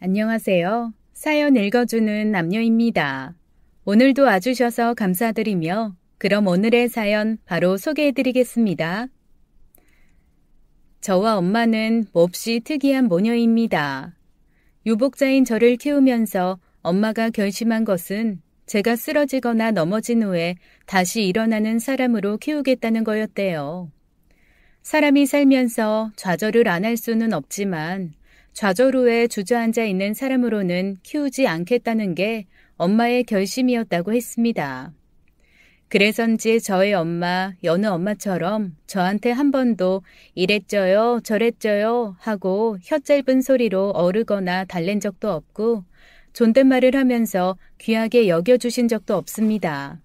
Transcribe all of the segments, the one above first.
안녕하세요. 사연 읽어주는 남녀입니다. 오늘도 와주셔서 감사드리며 그럼 오늘의 사연 바로 소개해드리겠습니다. 저와 엄마는 몹시 특이한 모녀입니다. 유복자인 저를 키우면서 엄마가 결심한 것은 제가 쓰러지거나 넘어진 후에 다시 일어나는 사람으로 키우겠다는 거였대요. 사람이 살면서 좌절을 안 할 수는 없지만 좌절 후에 주저앉아 있는 사람으로는 키우지 않겠다는 게 엄마의 결심이었다고 했습니다. 그래서인지 저의 엄마, 여느 엄마처럼 저한테 한 번도 이랬죠요, 저랬죠요 하고 혀 짧은 소리로 어르거나 달랜 적도 없고 존댓말을 하면서 귀하게 여겨주신 적도 없습니다.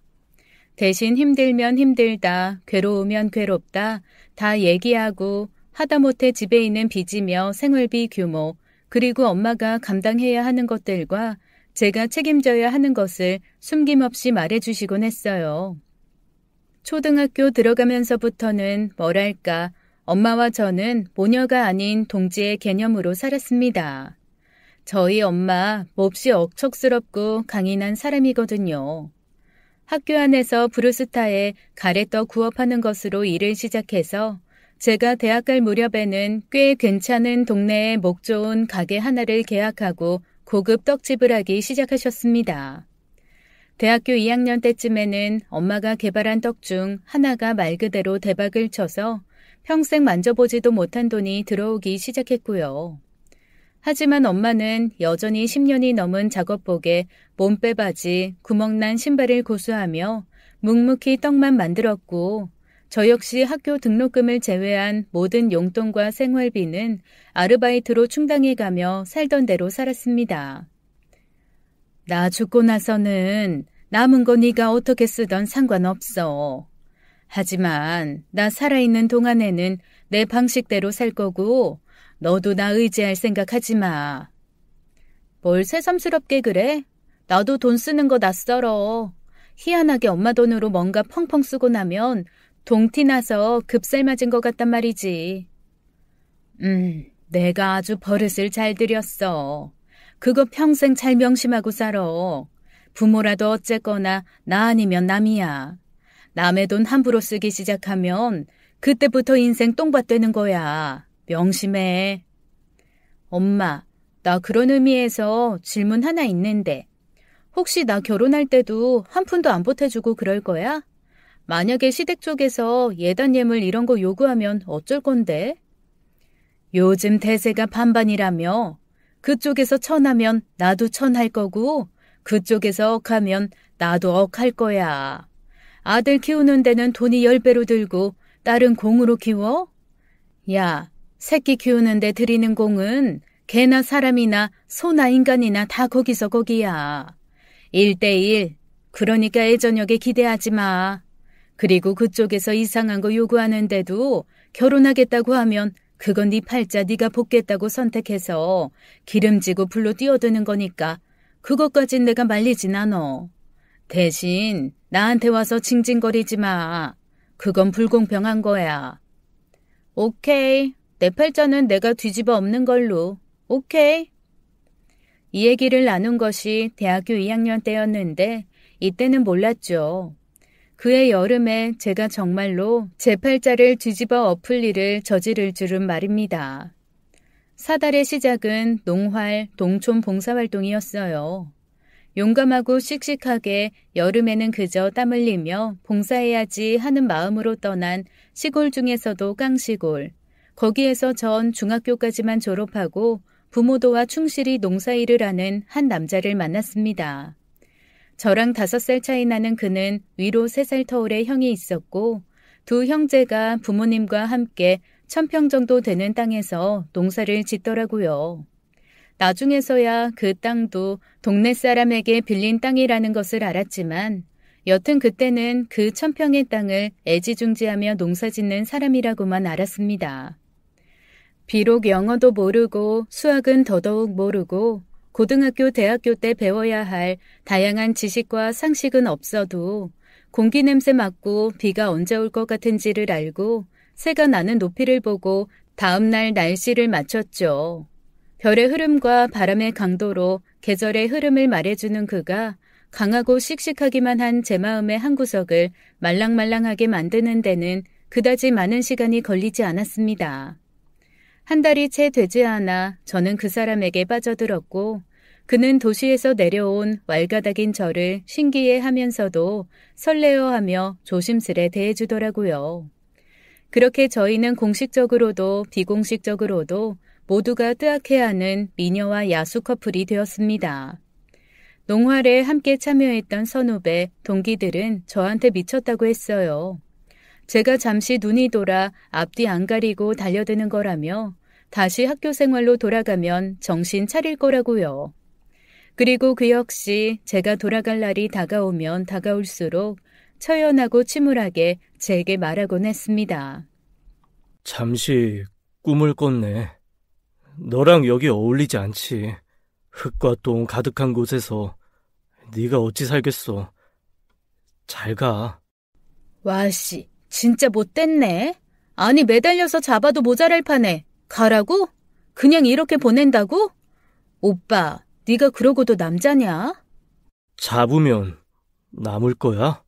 대신 힘들면 힘들다, 괴로우면 괴롭다 다 얘기하고 하다못해 집에 있는 빚이며 생활비 규모, 그리고 엄마가 감당해야 하는 것들과 제가 책임져야 하는 것을 숨김없이 말해주시곤 했어요. 초등학교 들어가면서부터는 뭐랄까, 엄마와 저는 모녀가 아닌 동지의 개념으로 살았습니다. 저희 엄마 몹시 억척스럽고 강인한 사람이거든요. 학교 안에서 브루스타에 가래떡 구업하는 것으로 일을 시작해서 제가 대학 갈 무렵에는 꽤 괜찮은 동네에 목 좋은 가게 하나를 계약하고 고급 떡집을 하기 시작하셨습니다. 대학교 2학년 때쯤에는 엄마가 개발한 떡 중 하나가 말 그대로 대박을 쳐서 평생 만져보지도 못한 돈이 들어오기 시작했고요. 하지만 엄마는 여전히 10년이 넘은 작업복에 몸빼바지, 구멍난 신발을 고수하며 묵묵히 떡만 만들었고 저 역시 학교 등록금을 제외한 모든 용돈과 생활비는 아르바이트로 충당해가며 살던 대로 살았습니다. 나 죽고 나서는 남은 거 네가 어떻게 쓰던 상관없어. 하지만 나 살아있는 동안에는 내 방식대로 살 거고 너도 나 의지할 생각하지 마. 뭘 새삼스럽게 그래? 나도 돈 쓰는 거 낯설어. 희한하게 엄마 돈으로 뭔가 펑펑 쓰고 나면 동티 나서 급살 맞은 것 같단 말이지. 내가 아주 버릇을 잘 들였어. 그거 평생 잘 명심하고 살아. 부모라도 어쨌거나 나 아니면 남이야. 남의 돈 함부로 쓰기 시작하면 그때부터 인생 똥밭 되는 거야. 명심해. 엄마, 나 그런 의미에서 질문 하나 있는데 혹시 나 결혼할 때도 한 푼도 안 보태주고 그럴 거야? 만약에 시댁 쪽에서 예단 예물 이런 거 요구하면 어쩔 건데? 요즘 대세가 반반이라며 그쪽에서 천하면 나도 천할 거고 그쪽에서 억하면 나도 억할 거야. 아들 키우는 데는 돈이 10배로 들고 딸은 공으로 키워? 야, 새끼 키우는 데 들이는 공은 개나 사람이나 소나 인간이나 다 거기서 거기야. 1대1, 그러니까 애저녁에 기대하지 마. 그리고 그쪽에서 이상한 거 요구하는데도 결혼하겠다고 하면 그건 네 팔자 네가 복겠다고 선택해서 기름지고 불로 뛰어드는 거니까 그것까진 내가 말리진 않어. 대신 나한테 와서 징징거리지 마. 그건 불공평한 거야. 오케이. 내 팔자는 내가 뒤집어 엎는 걸로. 오케이. 이 얘기를 나눈 것이 대학교 2학년 때였는데 이때는 몰랐죠. 그해 여름에 제가 정말로 제 팔자를 뒤집어 엎을 일을 저지를 줄은 말입니다. 사달의 시작은 농활, 농촌 봉사활동이었어요. 용감하고 씩씩하게 여름에는 그저 땀 흘리며 봉사해야지 하는 마음으로 떠난 시골 중에서도 깡시골. 거기에서 전 중학교까지만 졸업하고 부모도와 충실히 농사일을 하는 한 남자를 만났습니다. 저랑 5살 차이 나는 그는 위로 3살 터울의 형이 있었고 두 형제가 부모님과 함께 1000평 정도 되는 땅에서 농사를 짓더라고요. 나중에서야 그 땅도 동네 사람에게 빌린 땅이라는 것을 알았지만 여튼 그때는 그 1000평의 땅을 애지중지하며 농사짓는 사람이라고만 알았습니다. 비록 영어도 모르고 수학은 더더욱 모르고 고등학교, 대학교 때 배워야 할 다양한 지식과 상식은 없어도 공기 냄새 맡고 비가 언제 올 것 같은지를 알고 새가 나는 높이를 보고 다음날 날씨를 맞췄죠. 별의 흐름과 바람의 강도로 계절의 흐름을 말해주는 그가 강하고 씩씩하기만 한 제 마음의 한 구석을 말랑말랑하게 만드는 데는 그다지 많은 시간이 걸리지 않았습니다. 한 달이 채 되지 않아 저는 그 사람에게 빠져들었고 그는 도시에서 내려온 왈가닥인 저를 신기해하면서도 설레어하며 조심스레 대해주더라고요. 그렇게 저희는 공식적으로도 비공식적으로도 모두가 뜨악해하는 미녀와 야수 커플이 되었습니다. 농활에 함께 참여했던 선후배, 동기들은 저한테 미쳤다고 했어요. 제가 잠시 눈이 돌아 앞뒤 안 가리고 달려드는 거라며 다시 학교 생활로 돌아가면 정신 차릴 거라고요. 그리고 그 역시 제가 돌아갈 날이 다가오면 다가올수록 처연하고 침울하게 제게 말하곤 했습니다. 잠시 꿈을 꿨네. 너랑 여기 어울리지 않지. 흙과 똥 가득한 곳에서 네가 어찌 살겠어. 잘 가. 와씨, 진짜 못됐네. 아니 매달려서 잡아도 모자랄 판에 가라고? 그냥 이렇게 보낸다고? 오빠, 네가 그러고도 남자냐? 잡으면 남을 거야?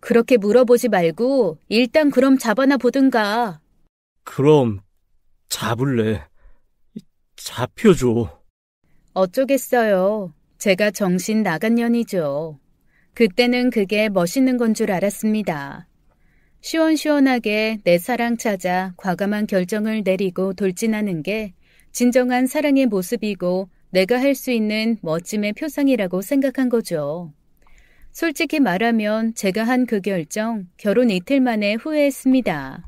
그렇게 물어보지 말고 일단 그럼 잡아나 보든가. 그럼 잡을래. 잡혀줘. 어쩌겠어요. 제가 정신 나간 년이죠. 그때는 그게 멋있는 건 줄 알았습니다. 시원시원하게 내 사랑 찾아 과감한 결정을 내리고 돌진하는 게 진정한 사랑의 모습이고 내가 할 수 있는 멋짐의 표상이라고 생각한 거죠. 솔직히 말하면 제가 한 그 결정 결혼 이틀 만에 후회했습니다.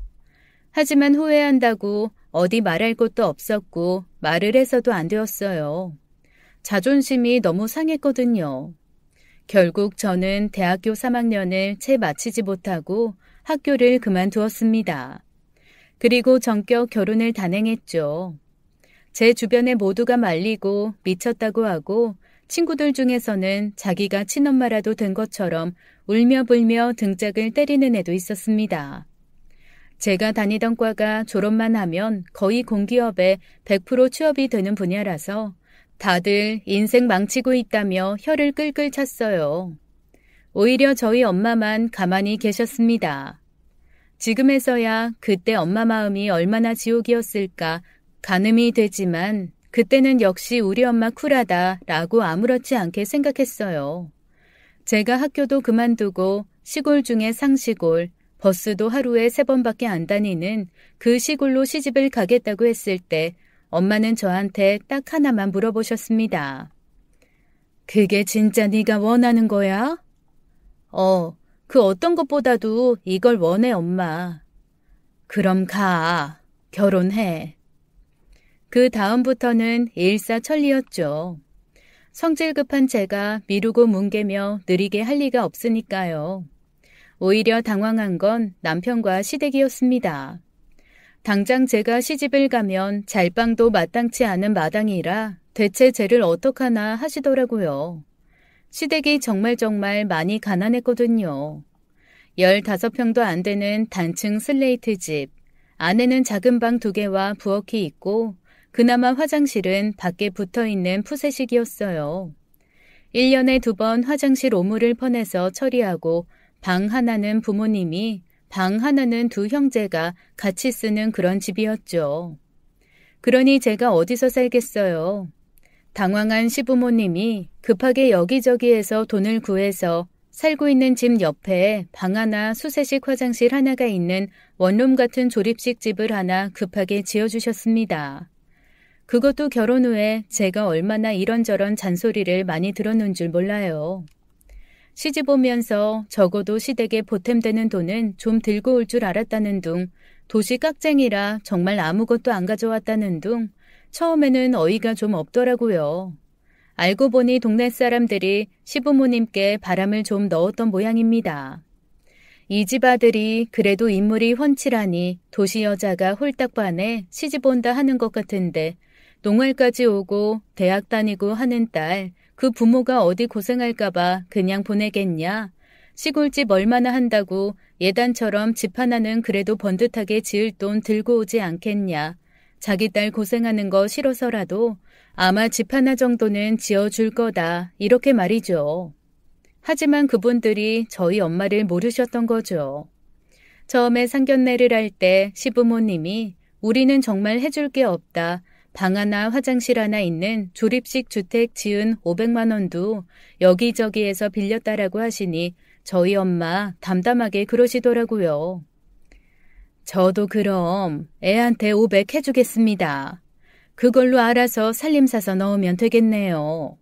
하지만 후회한다고 어디 말할 곳도 없었고 말을 해서도 안 되었어요. 자존심이 너무 상했거든요. 결국 저는 대학교 3학년을 채 마치지 못하고 학교를 그만두었습니다. 그리고 전격 결혼을 단행했죠. 제 주변에 모두가 말리고 미쳤다고 하고 친구들 중에서는 자기가 친엄마라도 된 것처럼 울며불며 등짝을 때리는 애도 있었습니다. 제가 다니던 과가 졸업만 하면 거의 공기업에 100% 취업이 되는 분야라서 다들 인생 망치고 있다며 혀를 끌끌 찼어요. 오히려 저희 엄마만 가만히 계셨습니다. 지금에서야 그때 엄마 마음이 얼마나 지옥이었을까 가늠이 되지만 그때는 역시 우리 엄마 쿨하다라고 아무렇지 않게 생각했어요. 제가 학교도 그만두고 시골 중에 상시골, 버스도 하루에 3번밖에 안 다니는 그 시골로 시집을 가겠다고 했을 때 엄마는 저한테 딱 하나만 물어보셨습니다. 그게 진짜 네가 원하는 거야? 그 어떤 것보다도 이걸 원해, 엄마. 그럼 가. 결혼해. 그 다음부터는 일사천리였죠. 성질 급한 제가 미루고 뭉개며 느리게 할 리가 없으니까요. 오히려 당황한 건 남편과 시댁이었습니다. 당장 제가 시집을 가면 잘방도 마땅치 않은 마당이라 대체 쟤를 어떡하나 하시더라고요. 시댁이 정말 많이 가난했거든요. 15평도 안 되는 단층 슬레이트 집, 안에는 작은 방 2개와 부엌이 있고 그나마 화장실은 밖에 붙어있는 푸세식이었어요. 1년에 2번 화장실 오물을 퍼내서 처리하고 방 하나는 부모님이, 방 하나는 2 형제가 같이 쓰는 그런 집이었죠. 그러니 제가 어디서 살겠어요. 당황한 시부모님이 급하게 여기저기에서 돈을 구해서 살고 있는 집 옆에 방 하나 수세식 화장실 하나가 있는 원룸 같은 조립식 집을 하나 급하게 지어주셨습니다. 그것도 결혼 후에 제가 얼마나 이런저런 잔소리를 많이 들었는 줄 몰라요. 시집 오면서 적어도 시댁에 보탬되는 돈은 좀 들고 올 줄 알았다는 둥, 도시 깍쟁이라 정말 아무것도 안 가져왔다는 둥, 처음에는 어이가 좀 없더라고요. 알고 보니 동네 사람들이 시부모님께 바람을 좀 넣었던 모양입니다. 이 집 아들이 그래도 인물이 훤칠하니 도시 여자가 홀딱 반해 시집 온다 하는 것 같은데 농활까지 오고 대학 다니고 하는 딸, 그 부모가 어디 고생할까봐 그냥 보내겠냐? 시골집 얼마나 한다고 예단처럼 집 하나는 그래도 번듯하게 지을 돈 들고 오지 않겠냐? 자기 딸 고생하는 거 싫어서라도 아마 집 하나 정도는 지어줄 거다, 이렇게 말이죠. 하지만 그분들이 저희 엄마를 모르셨던 거죠. 처음에 상견례를 할 때 시부모님이 우리는 정말 해줄 게 없다. 방 하나 화장실 하나 있는 조립식 주택 지은 500만 원도 여기저기에서 빌렸다라고 하시니 저희 엄마 담담하게 그러시더라고요. 저도 그럼 애한테 500 해주겠습니다. 그걸로 알아서 살림 사서 넣으면 되겠네요.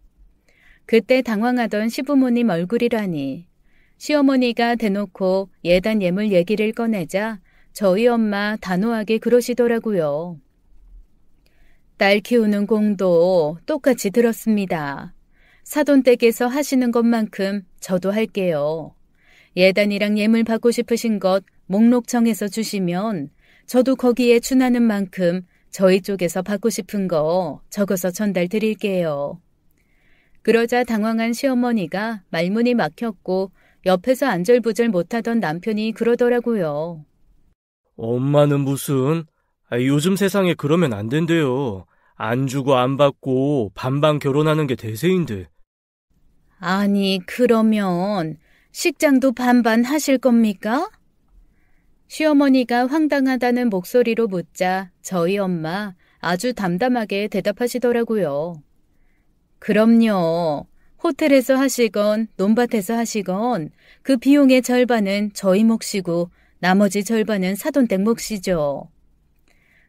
그때 당황하던 시부모님 얼굴이라니. 시어머니가 대놓고 예단 예물 얘기를 꺼내자 저희 엄마 단호하게 그러시더라고요. 딸 키우는 공도 똑같이 들었습니다. 사돈댁에서 하시는 것만큼 저도 할게요. 예단이랑 예물 받고 싶으신 것 목록 정해서 주시면 저도 거기에 준하는 만큼 저희 쪽에서 받고 싶은 거 적어서 전달 드릴게요. 그러자 당황한 시어머니가 말문이 막혔고 옆에서 안절부절 못하던 남편이 그러더라고요. 엄마는 무슨, 요즘 세상에 그러면 안 된대요. 안 주고 안 받고 반반 결혼하는 게 대세인데. 아니, 그러면 식장도 반반 하실 겁니까? 시어머니가 황당하다는 목소리로 묻자 저희 엄마 아주 담담하게 대답하시더라고요. 그럼요. 호텔에서 하시건 논밭에서 하시건 그 비용의 절반은 저희 몫이고 나머지 절반은 사돈댁 몫이죠.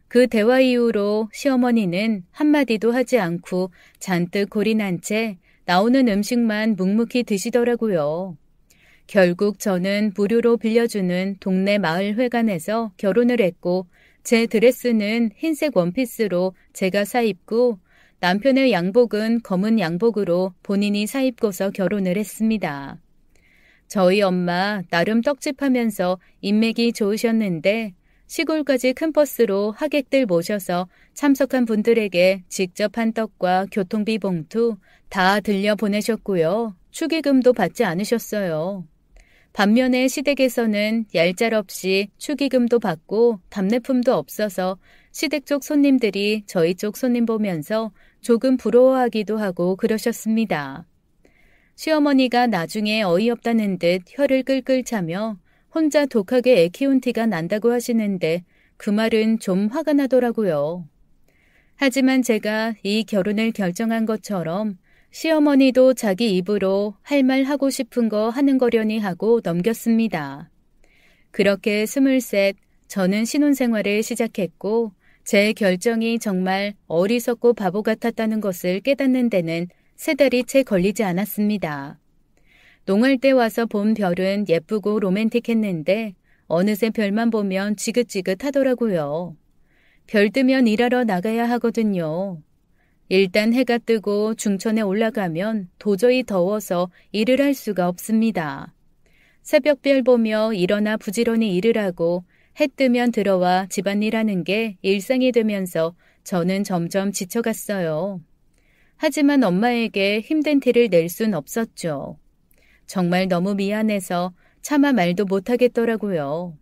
그 대화 이후로 시어머니는 한마디도 하지 않고 잔뜩 골이 난 채 나오는 음식만 묵묵히 드시더라고요. 결국 저는 무료로 빌려주는 동네 마을 회관에서 결혼을 했고 제 드레스는 흰색 원피스로 제가 사입고 남편의 양복은 검은 양복으로 본인이 사입고서 결혼을 했습니다. 저희 엄마 나름 떡집하면서 인맥이 좋으셨는데 시골까지 큰 버스로 하객들 모셔서 참석한 분들에게 직접 한 떡과 교통비 봉투 다 들려 보내셨고요. 축의금도 받지 않으셨어요. 반면에 시댁에서는 얄짤없이 축의금도 받고 답례품도 없어서 시댁 쪽 손님들이 저희 쪽 손님 보면서 조금 부러워하기도 하고 그러셨습니다. 시어머니가 나중에 어이없다는 듯 혀를 끌끌 차며 혼자 독하게 애 키운 티가 난다고 하시는데 그 말은 좀 화가 나더라고요. 하지만 제가 이 결혼을 결정한 것처럼 시어머니도 자기 입으로 할 말 하고 싶은 거 하는 거려니 하고 넘겼습니다. 그렇게 23, 저는 신혼생활을 시작했고 제 결정이 정말 어리석고 바보 같았다는 것을 깨닫는 데는 3달이 채 걸리지 않았습니다. 농할 때 와서 본 별은 예쁘고 로맨틱했는데 어느새 별만 보면 지긋지긋하더라고요. 별 뜨면 일하러 나가야 하거든요. 일단 해가 뜨고 중천에 올라가면 도저히 더워서 일을 할 수가 없습니다. 새벽별 보며 일어나 부지런히 일을 하고 해 뜨면 들어와 집안일하는 게 일상이 되면서 저는 점점 지쳐갔어요. 하지만 엄마에게 힘든 티를 낼 순 없었죠. 정말 너무 미안해서 차마 말도 못하겠더라고요.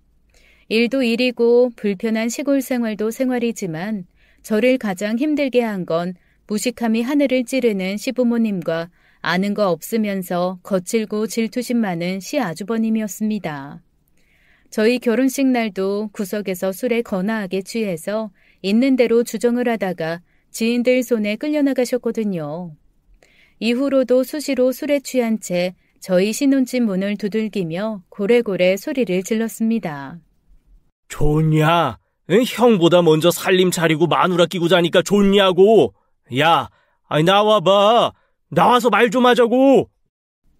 일도 일이고 불편한 시골 생활도 생활이지만 저를 가장 힘들게 한 건 무식함이 하늘을 찌르는 시부모님과 아는 거 없으면서 거칠고 질투심 많은 시아주버님이었습니다. 저희 결혼식 날도 구석에서 술에 거나하게 취해서 있는 대로 주정을 하다가 지인들 손에 끌려나가셨거든요. 이후로도 수시로 술에 취한 채 저희 신혼집 문을 두들기며 고래고래 소리를 질렀습니다. 좋냐? 응? 형보다 먼저 살림 차리고 마누라 끼고 자니까 좋냐고. 야, 나와봐. 나와서 말 좀 하자고.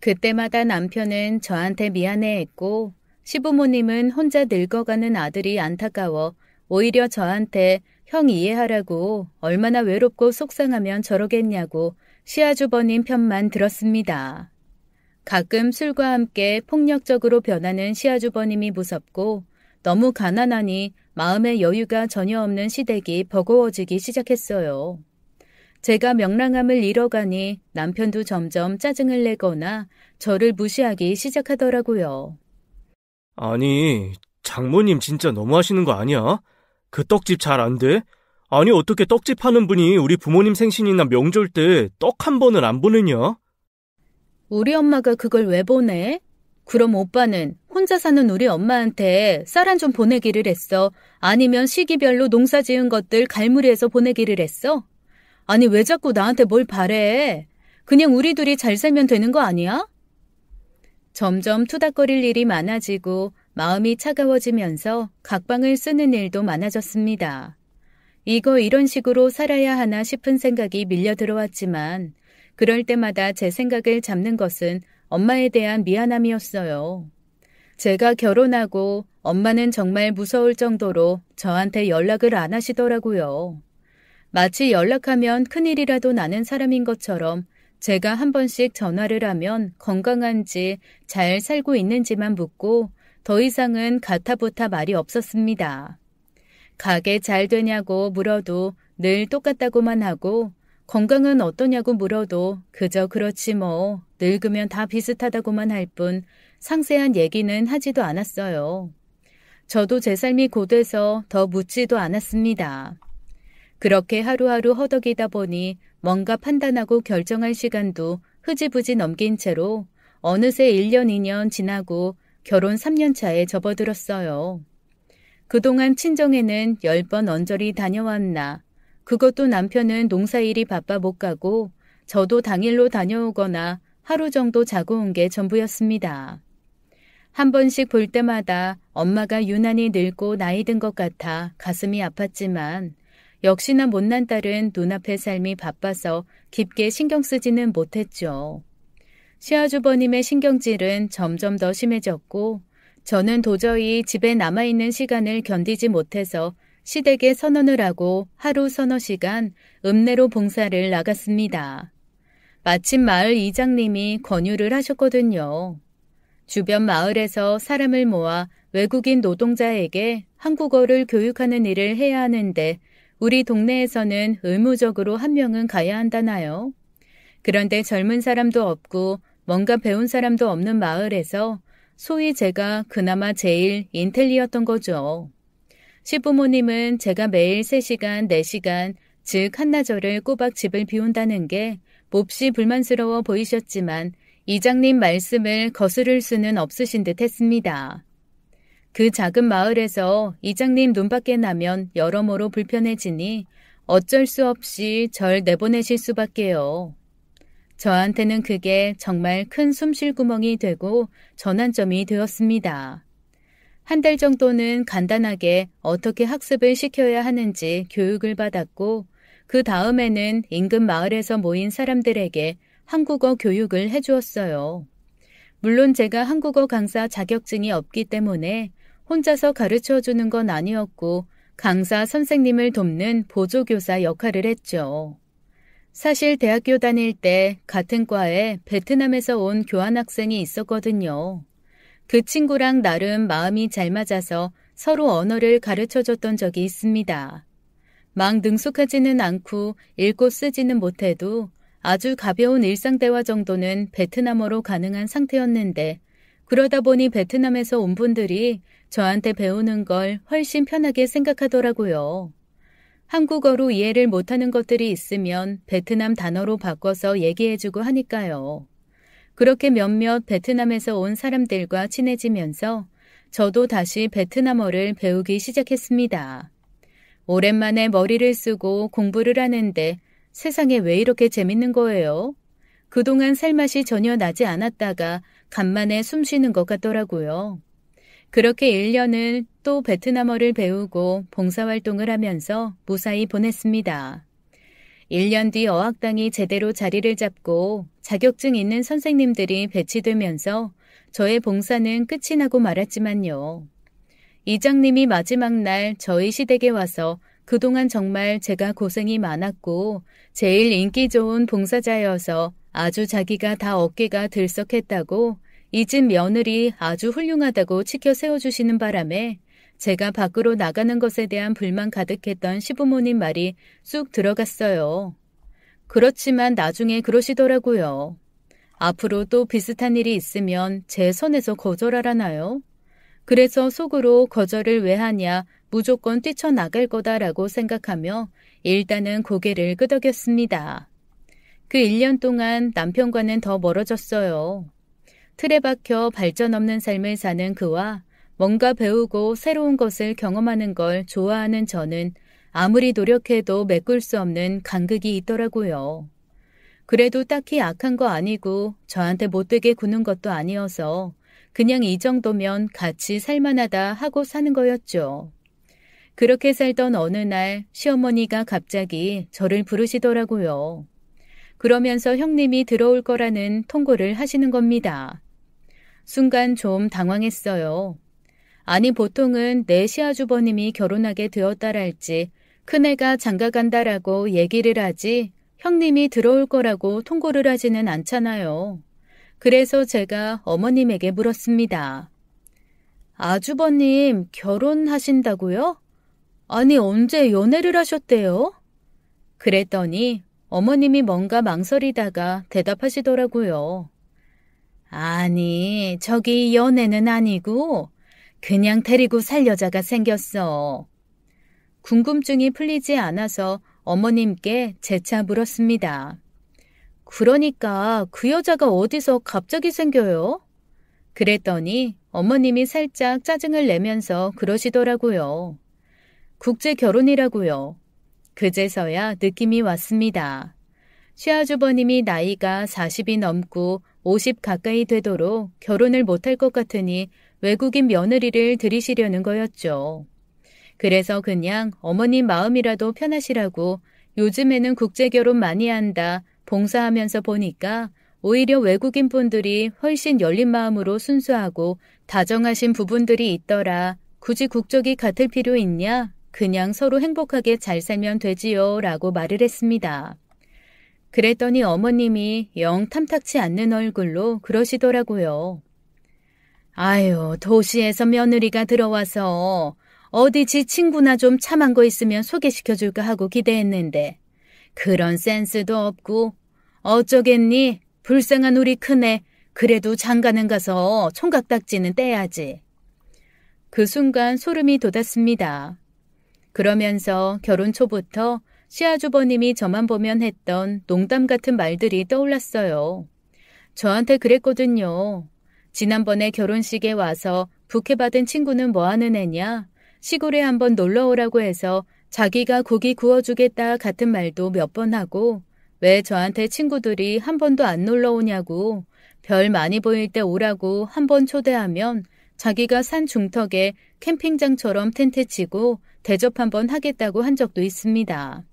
그때마다 남편은 저한테 미안해했고 시부모님은 혼자 늙어가는 아들이 안타까워 오히려 저한테 형 이해하라고 얼마나 외롭고 속상하면 저러겠냐고 시아주버님 편만 들었습니다. 가끔 술과 함께 폭력적으로 변하는 시아주버님이 무섭고 너무 가난하니 마음의 여유가 전혀 없는 시댁이 버거워지기 시작했어요. 제가 명랑함을 잃어가니 남편도 점점 짜증을 내거나 저를 무시하기 시작하더라고요. 아니, 장모님 진짜 너무하시는 거 아니야? 그 떡집 잘 안 돼? 아니 어떻게 떡집 하는 분이 우리 부모님 생신이나 명절 때 떡 한 번은 안 보내냐? 우리 엄마가 그걸 왜 보내? 그럼 오빠는 혼자 사는 우리 엄마한테 쌀 한 좀 보내기를 했어? 아니면 시기별로 농사 지은 것들 갈무리해서 보내기를 했어? 아니 왜 자꾸 나한테 뭘 바래? 그냥 우리 둘이 잘 살면 되는 거 아니야? 점점 투닥거릴 일이 많아지고 마음이 차가워지면서 각방을 쓰는 일도 많아졌습니다. 이런 식으로 살아야 하나 싶은 생각이 밀려 들어왔지만 그럴 때마다 제 생각을 잡는 것은 엄마에 대한 미안함이었어요. 제가 결혼하고 엄마는 정말 무서울 정도로 저한테 연락을 안 하시더라고요. 마치 연락하면 큰일이라도 나는 사람인 것처럼 제가 한 번씩 전화를 하면 건강한지 잘 살고 있는지만 묻고 더 이상은 가타부타 말이 없었습니다. 가게 잘 되냐고 물어도 늘 똑같다고만 하고 건강은 어떠냐고 물어도 그저 그렇지 뭐 늙으면 다 비슷하다고만 할 뿐 상세한 얘기는 하지도 않았어요. 저도 제 삶이 고돼서 더 묻지도 않았습니다. 그렇게 하루하루 허덕이다 보니 뭔가 판단하고 결정할 시간도 흐지부지 넘긴 채로 어느새 1년 2년 지나고 결혼 3년 차에 접어들었어요. 그동안 친정에는 10번 언저리 다녀왔나 그것도 남편은 농사일이 바빠 못 가고 저도 당일로 다녀오거나 하루 정도 자고 온 게 전부였습니다. 한 번씩 볼 때마다 엄마가 유난히 늙고 나이 든 것 같아 가슴이 아팠지만 역시나 못난 딸은 눈앞의 삶이 바빠서 깊게 신경 쓰지는 못했죠. 시아주버님의 신경질은 점점 더 심해졌고 저는 도저히 집에 남아있는 시간을 견디지 못해서 시댁에 선언을 하고 하루 서너 시간 읍내로 봉사를 나갔습니다. 마침 마을 이장님이 권유를 하셨거든요. 주변 마을에서 사람을 모아 외국인 노동자에게 한국어를 교육하는 일을 해야 하는데 우리 동네에서는 의무적으로 한 명은 가야 한다나요? 그런데 젊은 사람도 없고 뭔가 배운 사람도 없는 마을에서 소위 제가 그나마 제일 인텔리였던 거죠. 시부모님은 제가 매일 3시간, 4시간, 즉 한나절을 꼬박 집을 비운다는 게 몹시 불만스러워 보이셨지만 이장님 말씀을 거스를 수는 없으신 듯 했습니다. 그 작은 마을에서 이장님 눈밖에 나면 여러모로 불편해지니 어쩔 수 없이 절 내보내실 수밖에요. 저한테는 그게 정말 큰 숨쉴 구멍이 되고 전환점이 되었습니다. 한 달 정도는 간단하게 어떻게 학습을 시켜야 하는지 교육을 받았고 그 다음에는 인근 마을에서 모인 사람들에게 한국어 교육을 해주었어요. 물론 제가 한국어 강사 자격증이 없기 때문에 혼자서 가르쳐주는 건 아니었고 강사 선생님을 돕는 보조교사 역할을 했죠. 사실 대학교 다닐 때 같은 과에 베트남에서 온 교환학생이 있었거든요. 그 친구랑 나름 마음이 잘 맞아서 서로 언어를 가르쳐줬던 적이 있습니다. 막 능숙하지는 않고 읽고 쓰지는 못해도 아주 가벼운 일상대화 정도는 베트남어로 가능한 상태였는데 그러다 보니 베트남에서 온 분들이 저한테 배우는 걸 훨씬 편하게 생각하더라고요. 한국어로 이해를 못하는 것들이 있으면 베트남 단어로 바꿔서 얘기해주고 하니까요. 그렇게 몇몇 베트남에서 온 사람들과 친해지면서 저도 다시 베트남어를 배우기 시작했습니다. 오랜만에 머리를 쓰고 공부를 하는데 세상에 왜 이렇게 재밌는 거예요? 그동안 살맛이 전혀 나지 않았다가 간만에 숨 쉬는 것 같더라고요. 그렇게 1년을 또 베트남어를 배우고 봉사활동을 하면서 무사히 보냈습니다. 1년 뒤 어학당이 제대로 자리를 잡고 자격증 있는 선생님들이 배치되면서 저의 봉사는 끝이 나고 말았지만요. 이장님이 마지막 날 저희 시댁에 와서 그동안 정말 제가 고생이 많았고 제일 인기 좋은 봉사자여서 아주 자기가 다 어깨가 들썩했다고 이 집 며느리 아주 훌륭하다고 치켜 세워주시는 바람에 제가 밖으로 나가는 것에 대한 불만 가득했던 시부모님 말이 쑥 들어갔어요. 그렇지만 나중에 그러시더라고요. 앞으로 또 비슷한 일이 있으면 제 손에서 거절하라나요? 그래서 속으로 거절을 왜 하냐 무조건 뛰쳐나갈 거다라고 생각하며 일단은 고개를 끄덕였습니다. 그 1년 동안 남편과는 더 멀어졌어요. 틀에 박혀 발전 없는 삶을 사는 그와 뭔가 배우고 새로운 것을 경험하는 걸 좋아하는 저는 아무리 노력해도 메꿀 수 없는 간극이 있더라고요. 그래도 딱히 악한 거 아니고 저한테 못되게 구는 것도 아니어서 그냥 이 정도면 같이 살만하다 하고 사는 거였죠. 그렇게 살던 어느 날 시어머니가 갑자기 저를 부르시더라고요. 그러면서 형님이 들어올 거라는 통보를 하시는 겁니다. 순간 좀 당황했어요. 아니 보통은 내 시아주버님이 결혼하게 되었다랄지 큰애가 장가간다라고 얘기를 하지 형님이 들어올 거라고 통보를 하지는 않잖아요. 그래서 제가 어머님에게 물었습니다. 아주버님 결혼하신다고요? 아니 언제 연애를 하셨대요? 그랬더니 어머님이 뭔가 망설이다가 대답하시더라고요. 아니 저기 연애는 아니고 그냥 데리고 살 여자가 생겼어. 궁금증이 풀리지 않아서 어머님께 재차 물었습니다. 그러니까 그 여자가 어디서 갑자기 생겨요? 그랬더니 어머님이 살짝 짜증을 내면서 그러시더라고요. 국제 결혼이라고요. 그제서야 느낌이 왔습니다. 시아주버님이 나이가 40이 넘고 50 가까이 되도록 결혼을 못할 것 같으니 외국인 며느리를 들이시려는 거였죠. 그래서 그냥 어머님 마음이라도 편하시라고 요즘에는 국제결혼 많이 한다 봉사하면서 보니까 오히려 외국인 분들이 훨씬 열린 마음으로 순수하고 다정하신 부분들이 있더라. 굳이 국적이 같을 필요 있냐? 그냥 서로 행복하게 잘 살면 되지요 라고 말을 했습니다. 그랬더니 어머님이 영 탐탁치 않는 얼굴로 그러시더라고요. 아유 도시에서 며느리가 들어와서 어디 지 친구나 좀 참한 거 있으면 소개시켜줄까 하고 기대했는데 그런 센스도 없고 어쩌겠니? 불쌍한 우리 큰애 그래도 장가는 가서 총각딱지는 떼야지. 그 순간 소름이 돋았습니다. 그러면서 결혼 초부터 시아주버님이 저만 보면 했던 농담 같은 말들이 떠올랐어요. 저한테 그랬거든요. 지난번에 결혼식에 와서 부케 받은 친구는 뭐 하는 애냐? 시골에 한번 놀러 오라고 해서 자기가 고기 구워주겠다 같은 말도 몇 번 하고 왜 저한테 친구들이 한 번도 안 놀러 오냐고 별 많이 보일 때 오라고 한 번 초대하면 자기가 산 중턱에 캠핑장처럼 텐트 치고 대접 한번 하겠다고 한 적도 있습니다.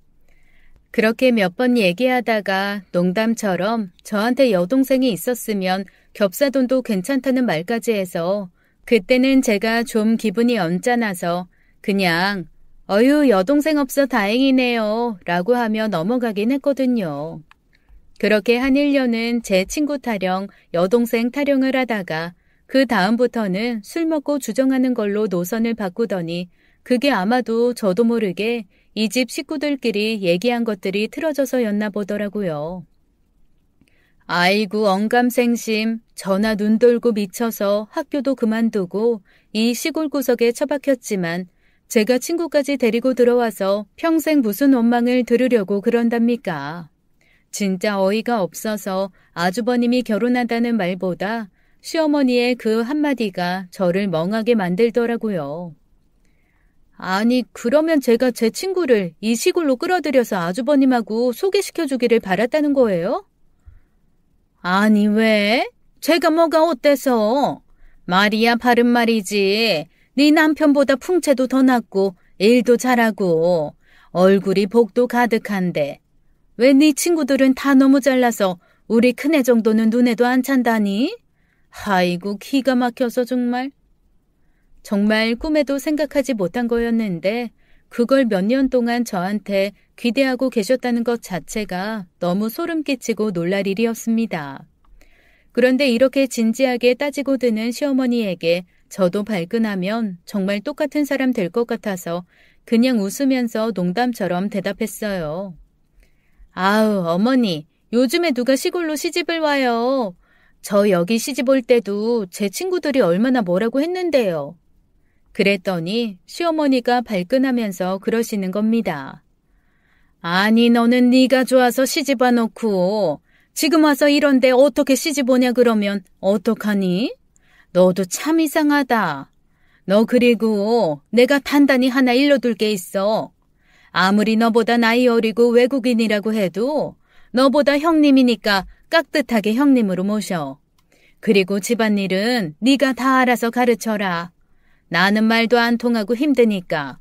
그렇게 몇 번 얘기하다가 농담처럼 저한테 여동생이 있었으면 겹사돈도 괜찮다는 말까지 해서 그때는 제가 좀 기분이 언짢아서 그냥 어휴 여동생 없어 다행이네요 라고 하며 넘어가긴 했거든요. 그렇게 한 1년은 제 친구 타령, 여동생 타령을 하다가 그 다음부터는 술 먹고 주정하는 걸로 노선을 바꾸더니 그게 아마도 저도 모르게 이 집 식구들끼리 얘기한 것들이 틀어져서였나 보더라고요. 아이고 언감생심, 전화 눈 돌고 미쳐서 학교도 그만두고 이 시골 구석에 처박혔지만 제가 친구까지 데리고 들어와서 평생 무슨 원망을 들으려고 그런답니까? 진짜 어이가 없어서 아주버님이 결혼한다는 말보다 시어머니의 그 한마디가 저를 멍하게 만들더라고요. 아니 그러면 제가 제 친구를 이 시골로 끌어들여서 아주버님하고 소개시켜주기를 바랐다는 거예요? 아니 왜? 제가 뭐가 어때서? 말이야 바른 말이지. 네 남편보다 풍채도 더 낫고 일도 잘하고 얼굴이 복도 가득한데 왜 네 친구들은 다 너무 잘나서 우리 큰애 정도는 눈에도 안 찬다니? 아이고 기가 막혀서 정말. 정말 꿈에도 생각하지 못한 거였는데 그걸 몇 년 동안 저한테 기대하고 계셨다는 것 자체가 너무 소름 끼치고 놀랄 일이었습니다. 그런데 이렇게 진지하게 따지고 드는 시어머니에게 저도 발끈하면 정말 똑같은 사람 될 것 같아서 그냥 웃으면서 농담처럼 대답했어요. 아우 어머니 요즘에 누가 시골로 시집을 와요. 저 여기 시집 올 때도 제 친구들이 얼마나 뭐라고 했는데요. 그랬더니 시어머니가 발끈하면서 그러시는 겁니다. 아니 너는 네가 좋아서 시집 와놓고 지금 와서 이런데 어떻게 시집 오냐 그러면 어떡하니? 너도 참 이상하다. 너 그리고 내가 단단히 하나 일러둘 게 있어. 아무리 너보다 나이 어리고 외국인이라고 해도 너보다 형님이니까 깍듯하게 형님으로 모셔. 그리고 집안일은 네가 다 알아서 가르쳐라. 나는 말도 안 통하고 힘드니까.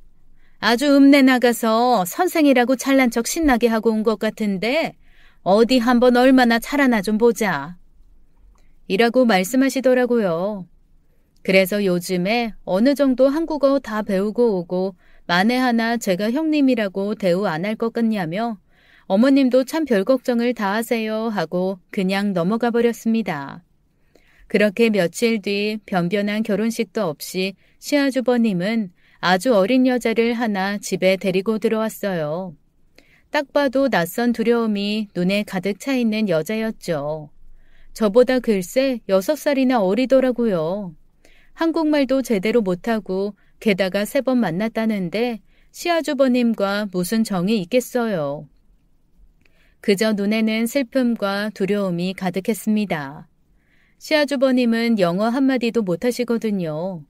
아주 읍내 나가서 선생이라고 잘난 척 신나게 하고 온 것 같은데 어디 한번 얼마나 잘하나 좀 보자. 이라고 말씀하시더라고요. 그래서 요즘에 어느 정도 한국어 다 배우고 오고 만에 하나 제가 형님이라고 대우 안 할 것 같냐며 어머님도 참 별 걱정을 다 하세요 하고 그냥 넘어가 버렸습니다. 그렇게 며칠 뒤 변변한 결혼식도 없이 시아주버님은 아주 어린 여자를 하나 집에 데리고 들어왔어요. 딱 봐도 낯선 두려움이 눈에 가득 차 있는 여자였죠. 저보다 글쎄 6살이나 어리더라고요. 한국말도 제대로 못하고 게다가 3번 만났다는데 시아주버님과 무슨 정이 있겠어요. 그저 눈에는 슬픔과 두려움이 가득했습니다. 시아주버님은 영어 한마디도 못하시거든요.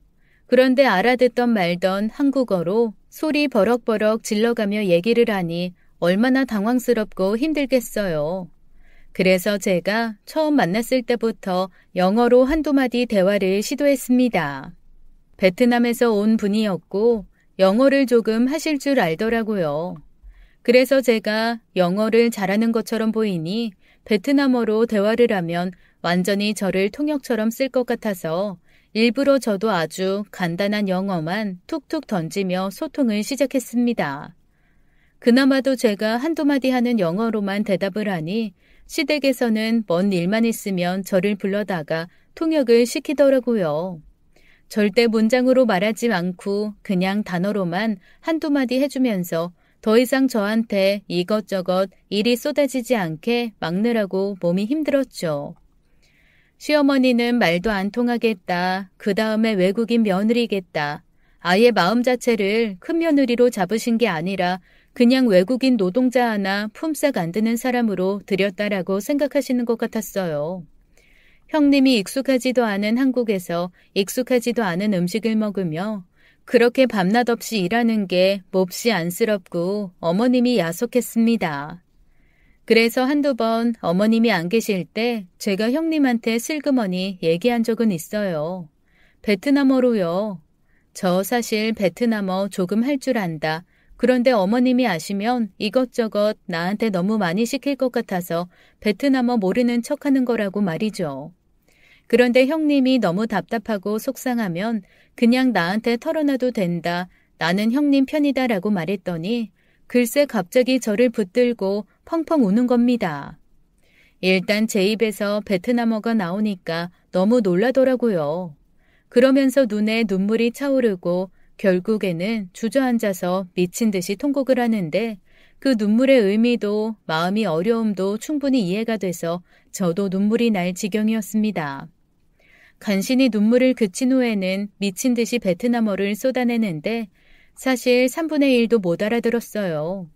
그런데 알아듣던 말던 한국어로 소리 버럭버럭 질러가며 얘기를 하니 얼마나 당황스럽고 힘들겠어요. 그래서 제가 처음 만났을 때부터 영어로 한두 마디 대화를 시도했습니다. 베트남에서 온 분이었고 영어를 조금 하실 줄 알더라고요. 그래서 제가 영어를 잘하는 것처럼 보이니 베트남어로 대화를 하면 완전히 저를 통역처럼 쓸 것 같아서 일부러 저도 아주 간단한 영어만 툭툭 던지며 소통을 시작했습니다. 그나마도 제가 한두 마디 하는 영어로만 대답을 하니 시댁에서는 뭔 일만 있으면 저를 불러다가 통역을 시키더라고요. 절대 문장으로 말하지 않고 그냥 단어로만 한두 마디 해주면서 더 이상 저한테 이것저것 일이 쏟아지지 않게 막느라고 몸이 힘들었죠. 시어머니는 말도 안 통하겠다. 그 다음에 외국인 며느리겠다. 아예 마음 자체를 큰 며느리로 잡으신 게 아니라 그냥 외국인 노동자 하나 품삯 안 드는 사람으로 들였다라고 생각하시는 것 같았어요. 형님이 익숙하지도 않은 한국에서 익숙하지도 않은 음식을 먹으며 그렇게 밤낮 없이 일하는 게 몹시 안쓰럽고 어머님이 야속했습니다. 그래서 한두 번 어머님이 안 계실 때 제가 형님한테 슬그머니 얘기한 적은 있어요. 베트남어로요. 저 사실 베트남어 조금 할 줄 안다. 그런데 어머님이 아시면 이것저것 나한테 너무 많이 시킬 것 같아서 베트남어 모르는 척하는 거라고 말이죠. 그런데 형님이 너무 답답하고 속상하면 그냥 나한테 털어놔도 된다. 나는 형님 편이다라고 말했더니 글쎄 갑자기 저를 붙들고 펑펑 우는 겁니다. 일단 제 입에서 베트남어가 나오니까 너무 놀라더라고요. 그러면서 눈에 눈물이 차오르고 결국에는 주저앉아서 미친 듯이 통곡을 하는데 그 눈물의 의미도 마음이 어려움도 충분히 이해가 돼서 저도 눈물이 날 지경이었습니다. 간신히 눈물을 그친 후에는 미친 듯이 베트남어를 쏟아내는데 사실 3분의 1도 못 알아들었어요.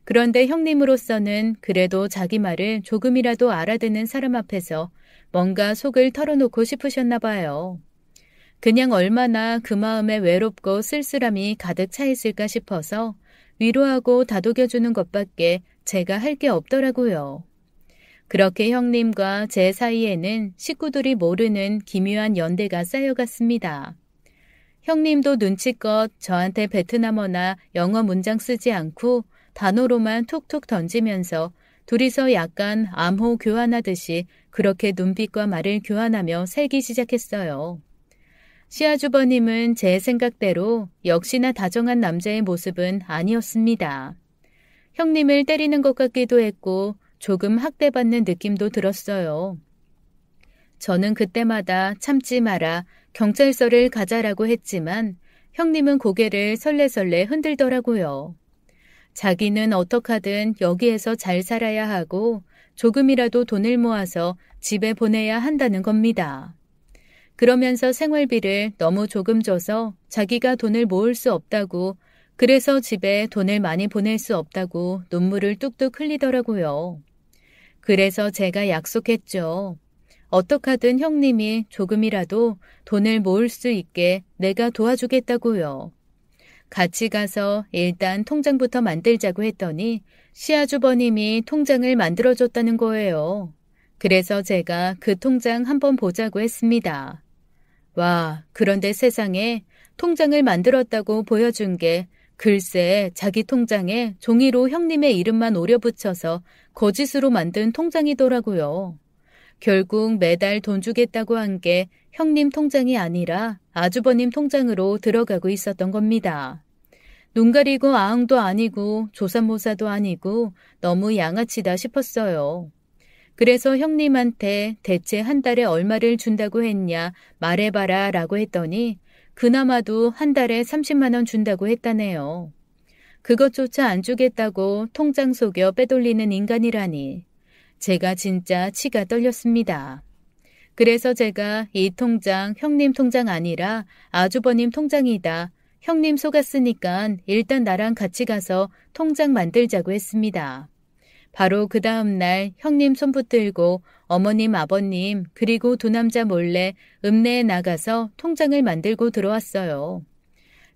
그런데 형님으로서는 그래도 자기 말을 조금이라도 알아듣는 사람 앞에서 뭔가 속을 털어놓고 싶으셨나 봐요. 그냥 얼마나 그 마음에 외롭고 쓸쓸함이 가득 차 있을까 싶어서 위로하고 다독여주는 것밖에 제가 할 게 없더라고요. 그렇게 형님과 제 사이에는 식구들이 모르는 기묘한 연대가 쌓여갔습니다. 형님도 눈치껏 저한테 베트남어나 영어 문장 쓰지 않고 단어로만 툭툭 던지면서 둘이서 약간 암호 교환하듯이 그렇게 눈빛과 말을 교환하며 살기 시작했어요. 시아주버님은 제 생각대로 역시나 다정한 남자의 모습은 아니었습니다. 형님을 때리는 것 같기도 했고 조금 학대받는 느낌도 들었어요. 저는 그때마다 참지 마라, 경찰서를 가자라고 했지만 형님은 고개를 설레설레 흔들더라고요. 자기는 어떡하든 여기에서 잘 살아야 하고 조금이라도 돈을 모아서 집에 보내야 한다는 겁니다. 그러면서 생활비를 너무 조금 줘서 자기가 돈을 모을 수 없다고, 그래서 집에 돈을 많이 보낼 수 없다고 눈물을 뚝뚝 흘리더라고요. 그래서 제가 약속했죠. 어떡하든 형님이 조금이라도 돈을 모을 수 있게 내가 도와주겠다고요. 같이 가서 일단 통장부터 만들자고 했더니 시아주버님이 통장을 만들어줬다는 거예요. 그래서 제가 그 통장 한번 보자고 했습니다. 와, 그런데 세상에 통장을 만들었다고 보여준 게 글쎄 자기 통장에 종이로 형님의 이름만 오려붙여서 거짓으로 만든 통장이더라고요. 결국 매달 돈 주겠다고 한 게 형님 통장이 아니라 아주버님 통장으로 들어가고 있었던 겁니다. 눈 가리고 아흥도 아니고 조삼모사도 아니고 너무 양아치다 싶었어요. 그래서 형님한테 대체 한 달에 얼마를 준다고 했냐 말해봐라 라고 했더니 그나마도 한 달에 30만 원 준다고 했다네요. 그것조차 안 주겠다고 통장 속여 빼돌리는 인간이라니. 제가 진짜 치가 떨렸습니다. 그래서 제가 이 통장 형님 통장 아니라 아주버님 통장이다. 형님 속았으니까 일단 나랑 같이 가서 통장 만들자고 했습니다. 바로 그 다음날 형님 손 붙들고 어머님 아버님 그리고 두 남자 몰래 읍내에 나가서 통장을 만들고 들어왔어요.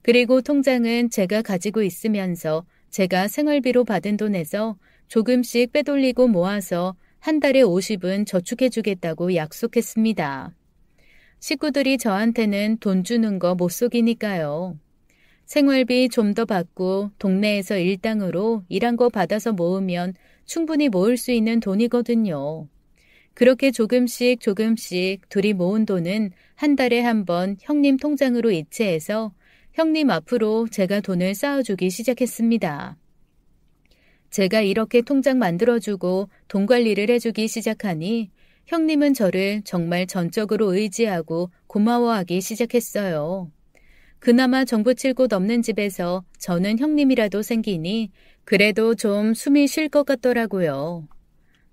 그리고 통장은 제가 가지고 있으면서 제가 생활비로 받은 돈에서 조금씩 빼돌리고 모아서 한 달에 50은 저축해 주겠다고 약속했습니다. 식구들이 저한테는 돈 주는 거 못 속이니까요. 생활비 좀 더 받고 동네에서 일당으로 일한 거 받아서 모으면 충분히 모을 수 있는 돈이거든요. 그렇게 조금씩 둘이 모은 돈은 한 달에 한 번 형님 통장으로 이체해서 형님 앞으로 제가 돈을 쌓아주기 시작했습니다. 제가 이렇게 통장 만들어주고 돈 관리를 해주기 시작하니 형님은 저를 정말 전적으로 의지하고 고마워하기 시작했어요. 그나마 정부 칠 곳 없는 집에서 저는 형님이라도 생기니 그래도 좀 숨이 쉴 것 같더라고요.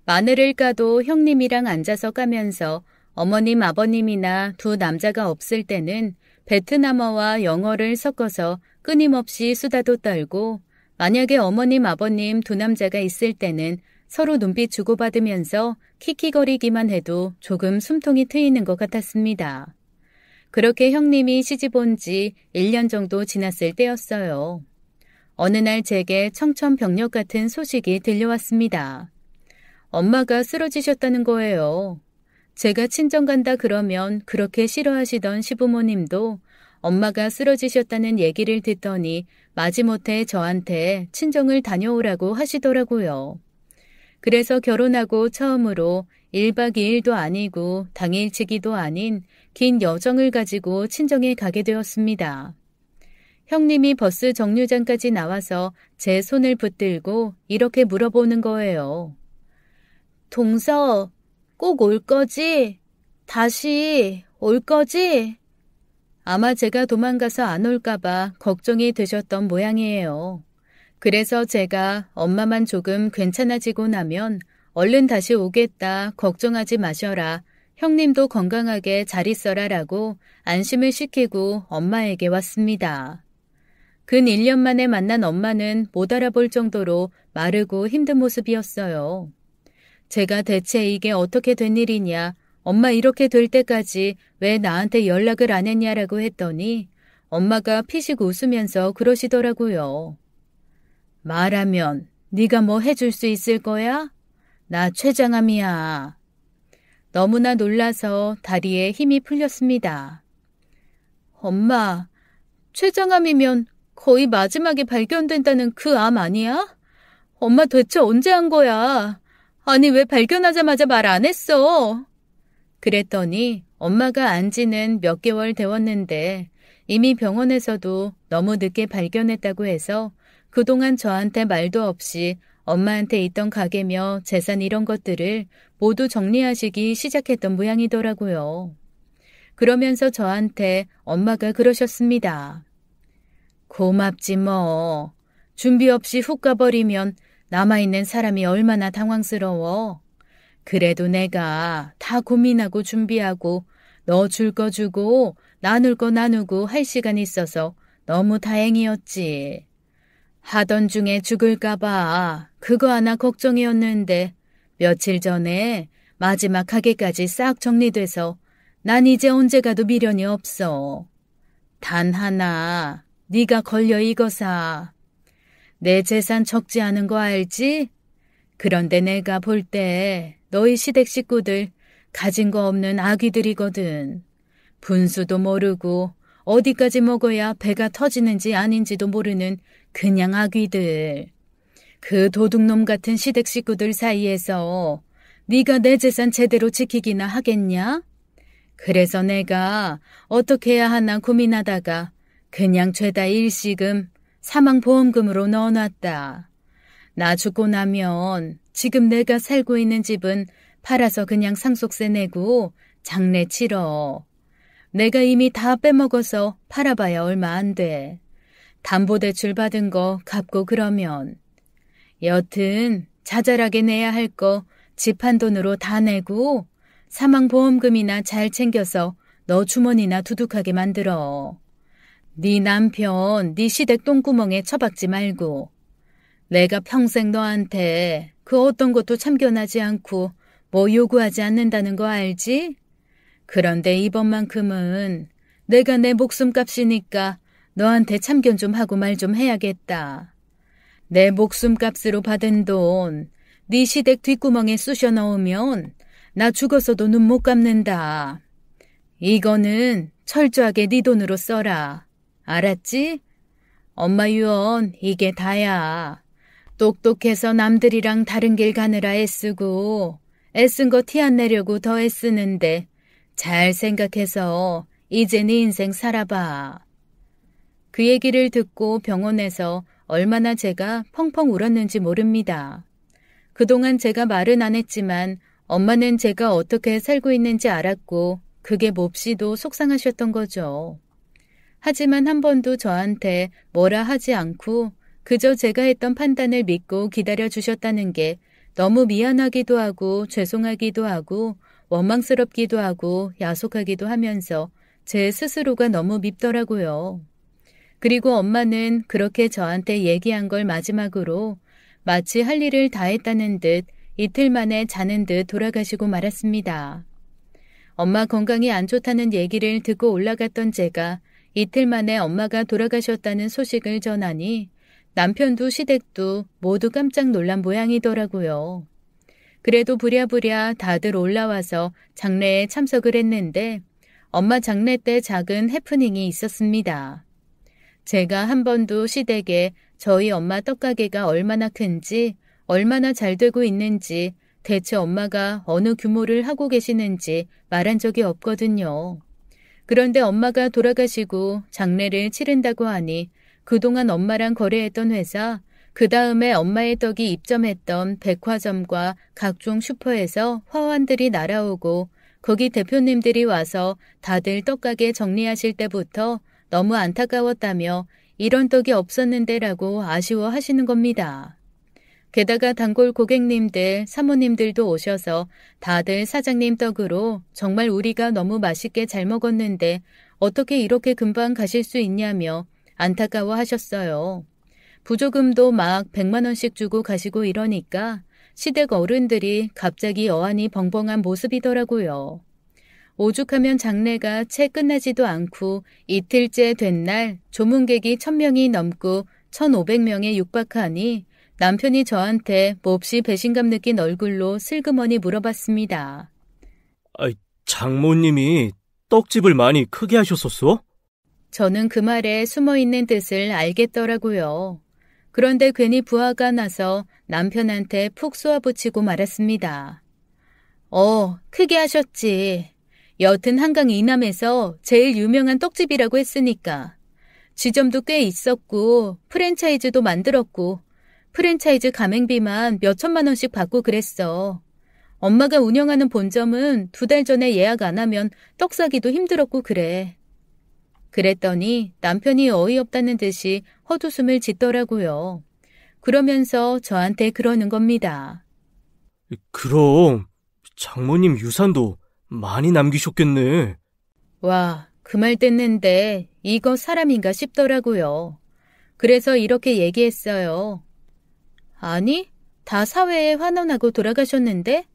마늘을 까도 형님이랑 앉아서 까면서 어머님 아버님이나 두 남자가 없을 때는 베트남어와 영어를 섞어서 끊임없이 수다도 떨고 만약에 어머님 아버님 두 남자가 있을 때는 서로 눈빛 주고받으면서 킥킥거리기만 해도 조금 숨통이 트이는 것 같았습니다. 그렇게 형님이 시집 온 지 1년 정도 지났을 때였어요. 어느 날 제게 청천벽력 같은 소식이 들려왔습니다. 엄마가 쓰러지셨다는 거예요. 제가 친정 간다 그러면 그렇게 싫어하시던 시부모님도 엄마가 쓰러지셨다는 얘기를 듣더니 마지못해 저한테 친정을 다녀오라고 하시더라고요. 그래서 결혼하고 처음으로 1박 2일도 아니고 당일치기도 아닌 긴 여정을 가지고 친정에 가게 되었습니다. 형님이 버스 정류장까지 나와서 제 손을 붙들고 이렇게 물어보는 거예요. 동서, 꼭 올 거지? 다시 올 거지? 아마 제가 도망가서 안 올까봐 걱정이 되셨던 모양이에요. 그래서 제가 엄마만 조금 괜찮아지고 나면 얼른 다시 오겠다, 걱정하지 마셔라, 형님도 건강하게 잘 있어라 라고 안심을 시키고 엄마에게 왔습니다. 근 1년 만에 만난 엄마는 못 알아볼 정도로 마르고 힘든 모습이었어요. 제가 대체 이게 어떻게 된 일이냐, 엄마 이렇게 될 때까지 왜 나한테 연락을 안 했냐라고 했더니 엄마가 피식 웃으면서 그러시더라고요. 말하면 네가 뭐 해줄 수 있을 거야? 나 췌장암이야. 너무나 놀라서 다리에 힘이 풀렸습니다. 엄마, 췌장암이면 거의 마지막에 발견된다는 그 암 아니야? 엄마 대체 언제 한 거야? 아니 왜 발견하자마자 말 안 했어? 그랬더니 엄마가 안 지는 몇 개월 되었는데 이미 병원에서도 너무 늦게 발견했다고 해서 그동안 저한테 말도 없이 엄마한테 있던 가게며 재산 이런 것들을 모두 정리하시기 시작했던 모양이더라고요. 그러면서 저한테 엄마가 그러셨습니다. 고맙지 뭐. 준비 없이 훅 가버리면 남아있는 사람이 얼마나 당황스러워. 그래도 내가 다 고민하고 준비하고 너 줄 거 주고 나눌 거 나누고 할 시간 있어서 너무 다행이었지. 하던 중에 죽을까 봐 그거 하나 걱정이었는데 며칠 전에 마지막 가게까지 싹 정리돼서 난 이제 언제 가도 미련이 없어. 단 하나, 네가 걸려 이거사. 내 재산 적지 않은 거 알지? 그런데 내가 볼 때 너희 시댁 식구들 가진 거 없는 아기들이거든. 분수도 모르고 어디까지 먹어야 배가 터지는지 아닌지도 모르는 그냥 아기들. 그 도둑놈 같은 시댁 식구들 사이에서 네가 내 재산 제대로 지키기나 하겠냐? 그래서 내가 어떻게 해야 하나 고민하다가 그냥 죄다 일시금 사망보험금으로 넣어놨다. 나 죽고 나면 지금 내가 살고 있는 집은 팔아서 그냥 상속세 내고 장례 치러. 내가 이미 다 빼먹어서 팔아봐야 얼마 안 돼. 담보대출 받은 거 갚고 그러면. 여튼 자잘하게 내야 할 거 집 한 돈으로 다 내고 사망보험금이나 잘 챙겨서 너 주머니나 두둑하게 만들어. 네 남편 네 시댁 똥구멍에 처박지 말고. 내가 평생 너한테 그 어떤 것도 참견하지 않고 뭐 요구하지 않는다는 거 알지? 그런데 이번만큼은 내가 내 목숨값이니까 너한테 참견 좀 하고 말 좀 해야겠다. 내 목숨값으로 받은 돈 네 시댁 뒷구멍에 쑤셔 넣으면 나 죽어서도 눈 못 감는다. 이거는 철저하게 네 돈으로 써라. 알았지? 엄마 유언 이게 다야. 똑똑해서 남들이랑 다른 길 가느라 애쓰고 애쓴 거 티 안 내려고 더 애쓰는데 잘 생각해서 이제 네 인생 살아봐. 그 얘기를 듣고 병원에서 얼마나 제가 펑펑 울었는지 모릅니다. 그동안 제가 말은 안 했지만 엄마는 제가 어떻게 살고 있는지 알았고 그게 몹시도 속상하셨던 거죠. 하지만 한 번도 저한테 뭐라 하지 않고 그저 제가 했던 판단을 믿고 기다려주셨다는 게 너무 미안하기도 하고 죄송하기도 하고 원망스럽기도 하고 야속하기도 하면서 제 스스로가 너무 밉더라고요. 그리고 엄마는 그렇게 저한테 얘기한 걸 마지막으로 마치 할 일을 다 했다는 듯 이틀 만에 자는 듯 돌아가시고 말았습니다. 엄마 건강이 안 좋다는 얘기를 듣고 올라갔던 제가 이틀 만에 엄마가 돌아가셨다는 소식을 전하니 남편도 시댁도 모두 깜짝 놀란 모양이더라고요. 그래도 부랴부랴 다들 올라와서 장례에 참석을 했는데 엄마 장례 때 작은 해프닝이 있었습니다. 제가 한 번도 시댁에 저희 엄마 떡가게가 얼마나 큰지, 얼마나 잘 되고 있는지, 대체 엄마가 어느 규모를 하고 계시는지 말한 적이 없거든요. 그런데 엄마가 돌아가시고 장례를 치른다고 하니 그동안 엄마랑 거래했던 회사, 그 다음에 엄마의 떡이 입점했던 백화점과 각종 슈퍼에서 화환들이 날아오고 거기 대표님들이 와서 다들 떡가게 정리하실 때부터 너무 안타까웠다며 이런 떡이 없었는데라고 아쉬워하시는 겁니다. 게다가 단골 고객님들, 사모님들도 오셔서 다들 사장님 떡으로 정말 우리가 너무 맛있게 잘 먹었는데 어떻게 이렇게 금방 가실 수 있냐며 안타까워 하셨어요. 부조금도 막 100만 원씩 주고 가시고 이러니까 시댁 어른들이 갑자기 어안이 벙벙한 모습이더라고요. 오죽하면 장례가 채 끝나지도 않고 이틀째 된 날 조문객이 1000명이 넘고 1500명에 육박하니 남편이 저한테 몹시 배신감 느낀 얼굴로 슬그머니 물어봤습니다. 장모님이 떡집을 많이 크게 하셨었어? 저는 그 말에 숨어있는 뜻을 알겠더라고요. 그런데 괜히 부하가 나서 남편한테 푹 쏘아붙이고 말았습니다. 크게 하셨지. 여튼 한강 이남에서 제일 유명한 떡집이라고 했으니까. 지점도 꽤 있었고 프랜차이즈도 만들었고 프랜차이즈 가맹비만 몇천만 원씩 받고 그랬어. 엄마가 운영하는 본점은 2달 전에 예약 안 하면 떡 사기도 힘들었고 그래. 그랬더니 남편이 어이없다는 듯이 헛웃음을 짓더라고요. 그러면서 저한테 그러는 겁니다. 그럼 장모님 유산도 많이 남기셨겠네. 와, 그 말 듣는데 이거 사람인가 싶더라고요. 그래서 이렇게 얘기했어요. 아니, 다 사회에 환원하고 돌아가셨는데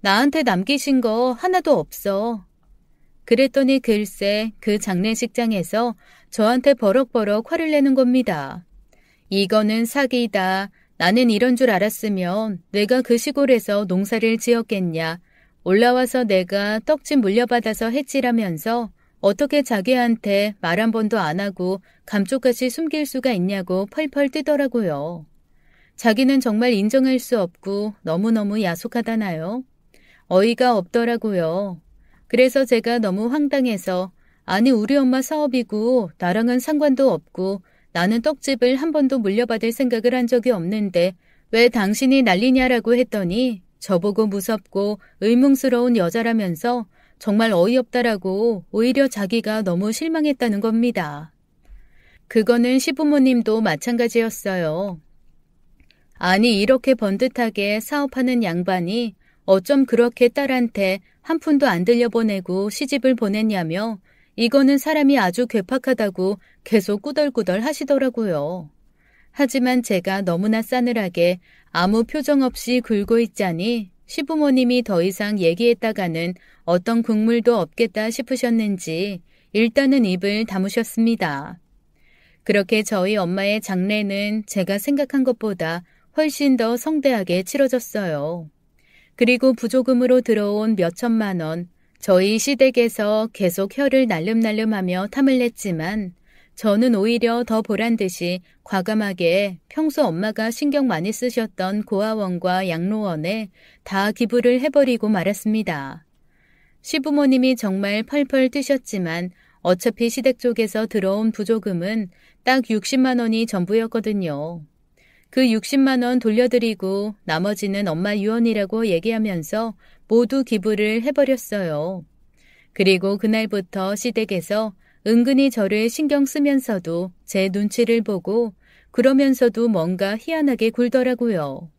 나한테 남기신 거 하나도 없어. 그랬더니 글쎄 그 장례식장에서 저한테 버럭버럭 화를 내는 겁니다. 이거는 사기다. 나는 이런 줄 알았으면 내가 그 시골에서 농사를 지었겠냐. 올라와서 내가 떡집 물려받아서 했지라면서 어떻게 자기한테 말 한 번도 안 하고 감쪽같이 숨길 수가 있냐고 펄펄 뛰더라고요. 자기는 정말 인정할 수 없고 너무너무 야속하다나요? 어이가 없더라고요. 그래서 제가 너무 황당해서 아니 우리 엄마 사업이고 나랑은 상관도 없고 나는 떡집을 한 번도 물려받을 생각을 한 적이 없는데 왜 당신이 난리냐라고 했더니 저보고 무섭고 의문스러운 여자라면서 정말 어이없다라고 오히려 자기가 너무 실망했다는 겁니다. 그거는 시부모님도 마찬가지였어요. 아니 이렇게 번듯하게 사업하는 양반이 어쩜 그렇게 딸한테 한 푼도 안 들려보내고 시집을 보냈냐며 이거는 사람이 아주 괴팍하다고 계속 꾸덜꾸덜 하시더라고요. 하지만 제가 너무나 싸늘하게 아무 표정 없이 굴고 있자니 시부모님이 더 이상 얘기했다가는 어떤 국물도 없겠다 싶으셨는지 일단은 입을 다무셨습니다. 그렇게 저희 엄마의 장례는 제가 생각한 것보다 훨씬 더 성대하게 치러졌어요. 그리고 부조금으로 들어온 몇 천만 원, 저희 시댁에서 계속 혀를 날름날름하며 탐을 냈지만 저는 오히려 더 보란듯이 과감하게 평소 엄마가 신경 많이 쓰셨던 고아원과 양로원에 다 기부를 해버리고 말았습니다. 시부모님이 정말 펄펄 뛰셨지만 어차피 시댁 쪽에서 들어온 부조금은 딱 60만 원이 전부였거든요. 그 60만 원 돌려드리고 나머지는 엄마 유언이라고 얘기하면서 모두 기부를 해버렸어요. 그리고 그날부터 시댁에서 은근히 저를 신경 쓰면서도 제 눈치를 보고 그러면서도 뭔가 희한하게 굴더라고요.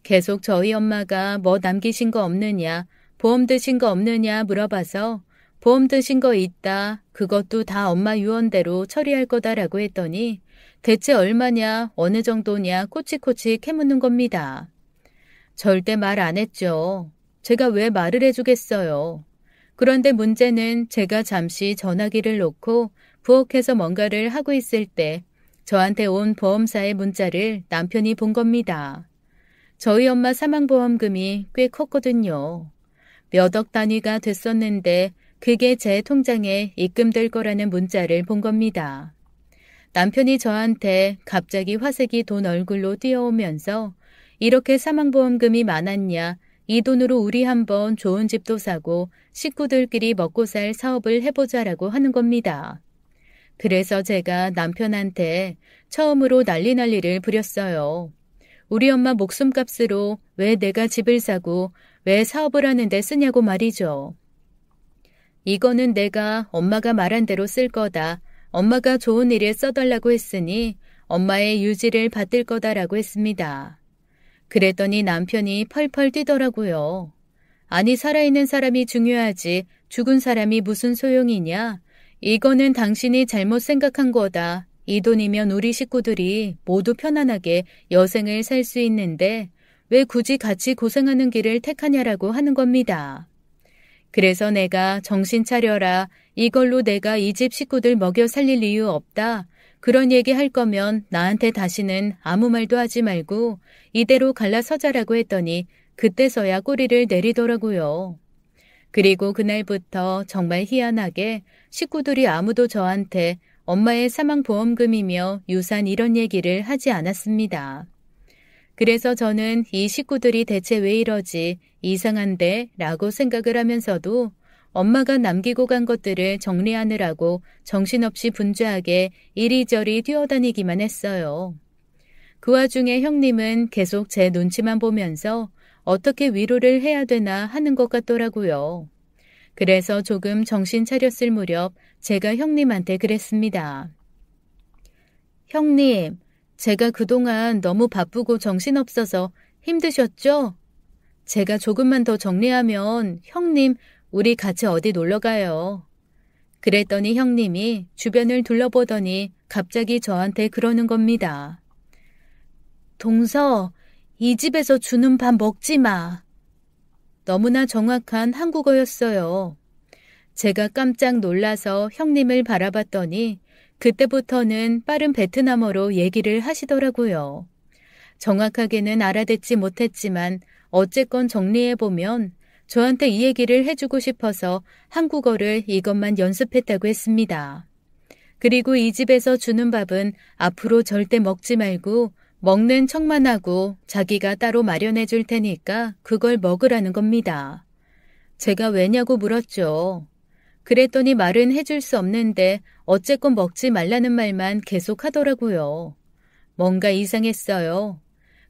계속 저희 엄마가 뭐 남기신 거 없느냐, 보험 드신 거 없느냐 물어봐서 보험 드신 거 있다, 그것도 다 엄마 유언대로 처리할 거다라고 했더니 대체 얼마냐, 어느 정도냐 코치코치 캐묻는 겁니다. 절대 말 안 했죠. 제가 왜 말을 해주겠어요. 그런데 문제는 제가 잠시 전화기를 놓고 부엌에서 뭔가를 하고 있을 때 저한테 온 보험사의 문자를 남편이 본 겁니다. 저희 엄마 사망보험금이 꽤 컸거든요. 몇 억 단위가 됐었는데 그게 제 통장에 입금될 거라는 문자를 본 겁니다. 남편이 저한테 갑자기 화색이 돈 얼굴로 뛰어오면서 이렇게 사망보험금이 많았냐, 이 돈으로 우리 한번 좋은 집도 사고 식구들끼리 먹고 살 사업을 해보자라고 하는 겁니다. 그래서 제가 남편한테 처음으로 난리를 부렸어요. 우리 엄마 목숨값으로 왜 내가 집을 사고 왜 사업을 하는데 쓰냐고 말이죠. 이거는 내가 엄마가 말한 대로 쓸 거다. 엄마가 좋은 일에 써달라고 했으니 엄마의 유지를 받을 거다라고 했습니다. 그랬더니 남편이 펄펄 뛰더라고요. 아니 살아있는 사람이 중요하지 죽은 사람이 무슨 소용이냐. 이거는 당신이 잘못 생각한 거다. 이 돈이면 우리 식구들이 모두 편안하게 여생을 살 수 있는데 왜 굳이 같이 고생하는 길을 택하냐라고 하는 겁니다. 그래서 내가 정신 차려라. 이걸로 내가 이 집 식구들 먹여 살릴 이유 없다. 그런 얘기 할 거면 나한테 다시는 아무 말도 하지 말고 이대로 갈라서자라고 했더니 그때서야 꼬리를 내리더라고요. 그리고 그날부터 정말 희한하게 식구들이 아무도 저한테 엄마의 사망보험금이며 유산 이런 얘기를 하지 않았습니다. 그래서 저는 이 식구들이 대체 왜 이러지 이상한데 라고 생각을 하면서도 엄마가 남기고 간 것들을 정리하느라고 정신없이 분주하게 이리저리 뛰어다니기만 했어요. 그 와중에 형님은 계속 제 눈치만 보면서 어떻게 위로를 해야 되나 하는 것 같더라고요. 그래서 조금 정신 차렸을 무렵 제가 형님한테 그랬습니다. 형님, 제가 그동안 너무 바쁘고 정신없어서 힘드셨죠? 제가 조금만 더 정리하면 형님, 우리 같이 어디 놀러 가요. 그랬더니 형님이 주변을 둘러보더니 갑자기 저한테 그러는 겁니다. 동서, 이 집에서 주는 밥 먹지 마. 너무나 정확한 한국어였어요. 제가 깜짝 놀라서 형님을 바라봤더니 그때부터는 빠른 베트남어로 얘기를 하시더라고요. 정확하게는 알아듣지 못했지만 어쨌건 정리해보면 저한테 이 얘기를 해주고 싶어서 한국어를 이것만 연습했다고 했습니다. 그리고 이 집에서 주는 밥은 앞으로 절대 먹지 말고 먹는 척만 하고 자기가 따로 마련해 줄 테니까 그걸 먹으라는 겁니다. 제가 왜냐고 물었죠. 그랬더니 말은 해줄 수 없는데 어쨌건 먹지 말라는 말만 계속 하더라고요. 뭔가 이상했어요.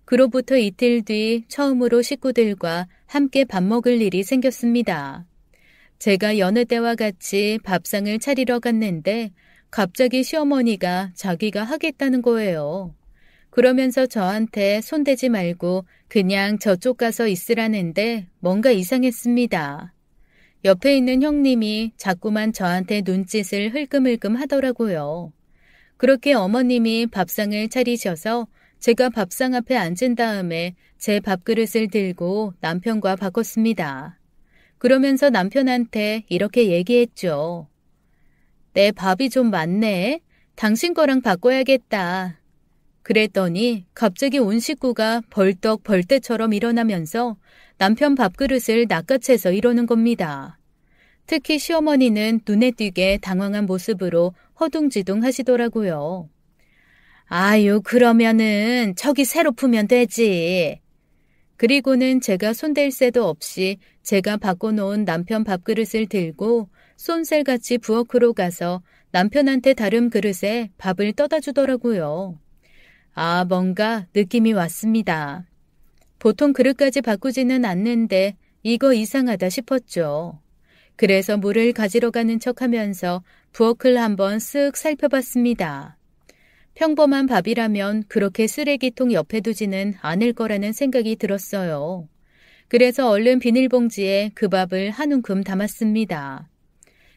그로부터 이틀 뒤 처음으로 식구들과 함께 밥 먹을 일이 생겼습니다. 제가 여느 때와 같이 밥상을 차리러 갔는데 갑자기 시어머니가 자기가 하겠다는 거예요. 그러면서 저한테 손대지 말고 그냥 저쪽 가서 있으라는데 뭔가 이상했습니다. 옆에 있는 형님이 자꾸만 저한테 눈짓을 흘끔흘끔 하더라고요. 그렇게 어머님이 밥상을 차리셔서 제가 밥상 앞에 앉은 다음에 제 밥그릇을 들고 남편과 바꿨습니다. 그러면서 남편한테 이렇게 얘기했죠. 내 밥이 좀 많네. 당신 거랑 바꿔야겠다. 그랬더니 갑자기 온 식구가 벌떡 벌떼처럼 일어나면서 남편 밥그릇을 낚아채서 이러는 겁니다. 특히 시어머니는 눈에 띄게 당황한 모습으로 허둥지둥 하시더라고요. 아유, 그러면은 저기 새로 풀면 되지. 그리고는 제가 손댈 새도 없이 제가 바꿔놓은 남편 밥그릇을 들고 쏜살같이 부엌으로 가서 남편한테 다른 그릇에 밥을 떠다 주더라고요. 아, 뭔가 느낌이 왔습니다. 보통 그릇까지 바꾸지는 않는데 이거 이상하다 싶었죠. 그래서 물을 가지러 가는 척하면서 부엌을 한번 쓱 살펴봤습니다. 평범한 밥이라면 그렇게 쓰레기통 옆에 두지는 않을 거라는 생각이 들었어요. 그래서 얼른 비닐봉지에 그 밥을 한 움큼 담았습니다.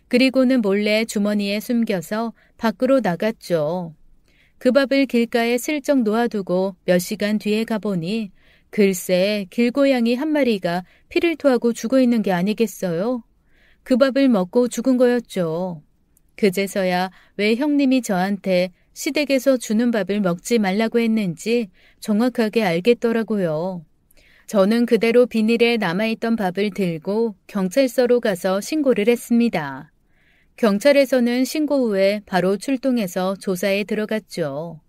그리고는 몰래 주머니에 숨겨서 밖으로 나갔죠. 그 밥을 길가에 슬쩍 놓아두고 몇 시간 뒤에 가보니 글쎄 길고양이 한 마리가 피를 토하고 죽어있는 게 아니겠어요? 그 밥을 먹고 죽은 거였죠. 그제서야 왜 형님이 저한테 시댁에서 주는 밥을 먹지 말라고 했는지 정확하게 알겠더라고요. 저는 그대로 비닐에 남아있던 밥을 들고 경찰서로 가서 신고를 했습니다. 경찰에서는 신고 후에 바로 출동해서 조사에 들어갔죠.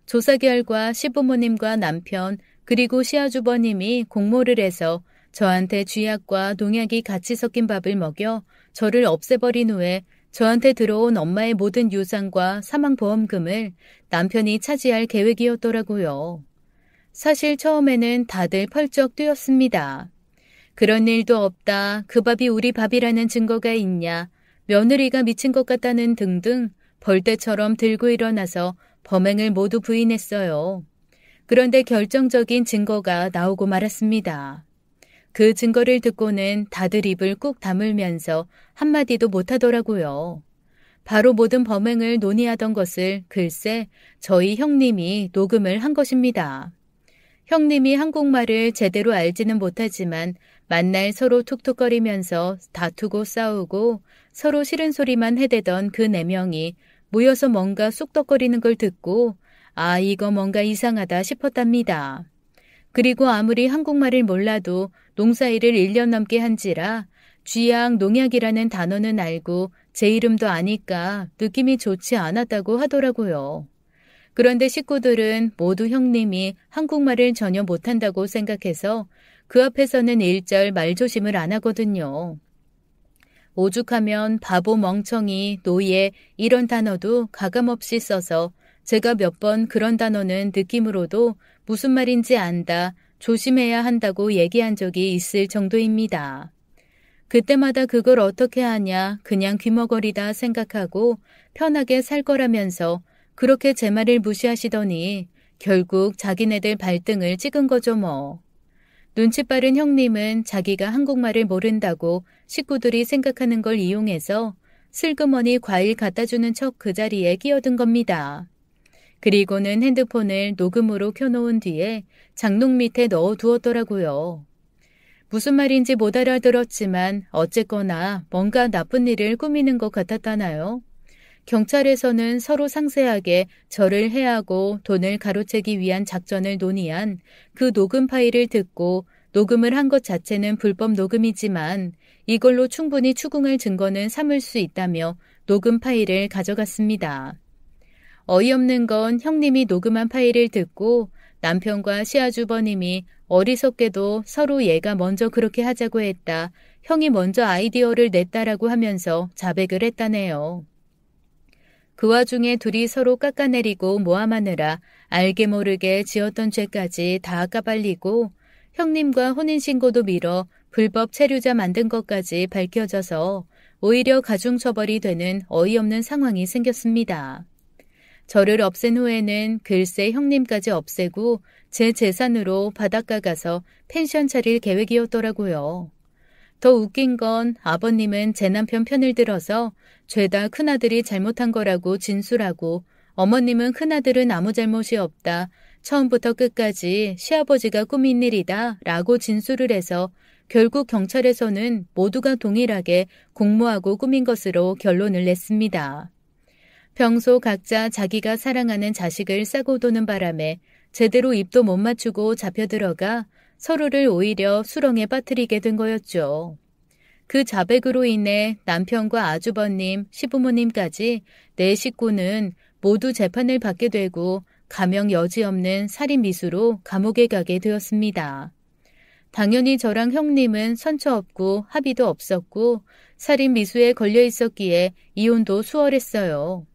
조사 결과 시부모님과 남편 그리고 시아주버님이 공모를 해서 저한테 쥐약과 농약이 같이 섞인 밥을 먹여 저를 없애버린 후에 저한테 들어온 엄마의 모든 유산과 사망보험금을 남편이 차지할 계획이었더라고요. 사실 처음에는 다들 펄쩍 뛰었습니다. 그런 일도 없다. 그 밥이 우리 밥이라는 증거가 있냐. 며느리가 미친 것 같다는 등등 벌떼처럼 들고 일어나서 범행을 모두 부인했어요. 그런데 결정적인 증거가 나오고 말았습니다. 그 증거를 듣고는 다들 입을 꾹 다물면서 한마디도 못하더라고요. 바로 모든 범행을 논의하던 것을 글쎄 저희 형님이 녹음을 한 것입니다. 형님이 한국말을 제대로 알지는 못하지만 만날 서로 툭툭거리면서 다투고 싸우고 서로 싫은 소리만 해대던 그 네 명이 모여서 뭔가 쑥덕거리는 걸 듣고 아, 이거 뭔가 이상하다 싶었답니다. 그리고 아무리 한국말을 몰라도 농사일을 1년 넘게 한지라 쥐약, 농약이라는 단어는 알고 제 이름도 아니까 느낌이 좋지 않았다고 하더라고요. 그런데 식구들은 모두 형님이 한국말을 전혀 못한다고 생각해서 그 앞에서는 일절 말조심을 안 하거든요. 오죽하면 바보, 멍청이, 노예 이런 단어도 가감없이 써서 제가 몇 번 그런 단어는 느낌으로도 무슨 말인지 안다, 조심해야 한다고 얘기한 적이 있을 정도입니다. 그때마다 그걸 어떻게 하냐 그냥 귀머거리다 생각하고 편하게 살 거라면서 그렇게 제 말을 무시하시더니 결국 자기네들 발등을 찍은 거죠 뭐. 눈치 빠른 형님은 자기가 한국말을 모른다고 식구들이 생각하는 걸 이용해서 슬그머니 과일 갖다주는 척 그 자리에 끼어든 겁니다. 그리고는 핸드폰을 녹음으로 켜놓은 뒤에 장롱 밑에 넣어두었더라고요. 무슨 말인지 못 알아들었지만 어쨌거나 뭔가 나쁜 일을 꾸미는 것 같았다나요? 경찰에서는 서로 상세하게 저를 해하고 돈을 가로채기 위한 작전을 논의한 그 녹음 파일을 듣고 녹음을 한 것 자체는 불법 녹음이지만 이걸로 충분히 추궁할 증거는 삼을 수 있다며 녹음 파일을 가져갔습니다. 어이없는 건 형님이 녹음한 파일을 듣고 남편과 시아주버님이 어리석게도 서로 얘가 먼저 그렇게 하자고 했다. 형이 먼저 아이디어를 냈다라고 하면서 자백을 했다네요. 그 와중에 둘이 서로 깎아내리고 모함하느라 알게 모르게 지었던 죄까지 다 까발리고 형님과 혼인신고도 미뤄 불법 체류자 만든 것까지 밝혀져서 오히려 가중처벌이 되는 어이없는 상황이 생겼습니다. 저를 없앤 후에는 글쎄 형님까지 없애고 제 재산으로 바닷가 가서 펜션 차릴 계획이었더라고요. 더 웃긴 건 아버님은 제 남편 편을 들어서 죄다 큰아들이 잘못한 거라고 진술하고 어머님은 큰아들은 아무 잘못이 없다. 처음부터 끝까지 시아버지가 꾸민 일이다 라고 진술을 해서 결국 경찰에서는 모두가 동일하게 공모하고 꾸민 것으로 결론을 냈습니다. 평소 각자 자기가 사랑하는 자식을 싸고 도는 바람에 제대로 입도 못 맞추고 잡혀들어가 서로를 오히려 수렁에 빠뜨리게 된 거였죠. 그 자백으로 인해 남편과 아주버님, 시부모님까지 네 식구는 모두 재판을 받게 되고 가명 여지없는 살인미수로 감옥에 가게 되었습니다. 당연히 저랑 형님은 선처 없고 합의도 없었고 살인미수에 걸려 있었기에 이혼도 수월했어요.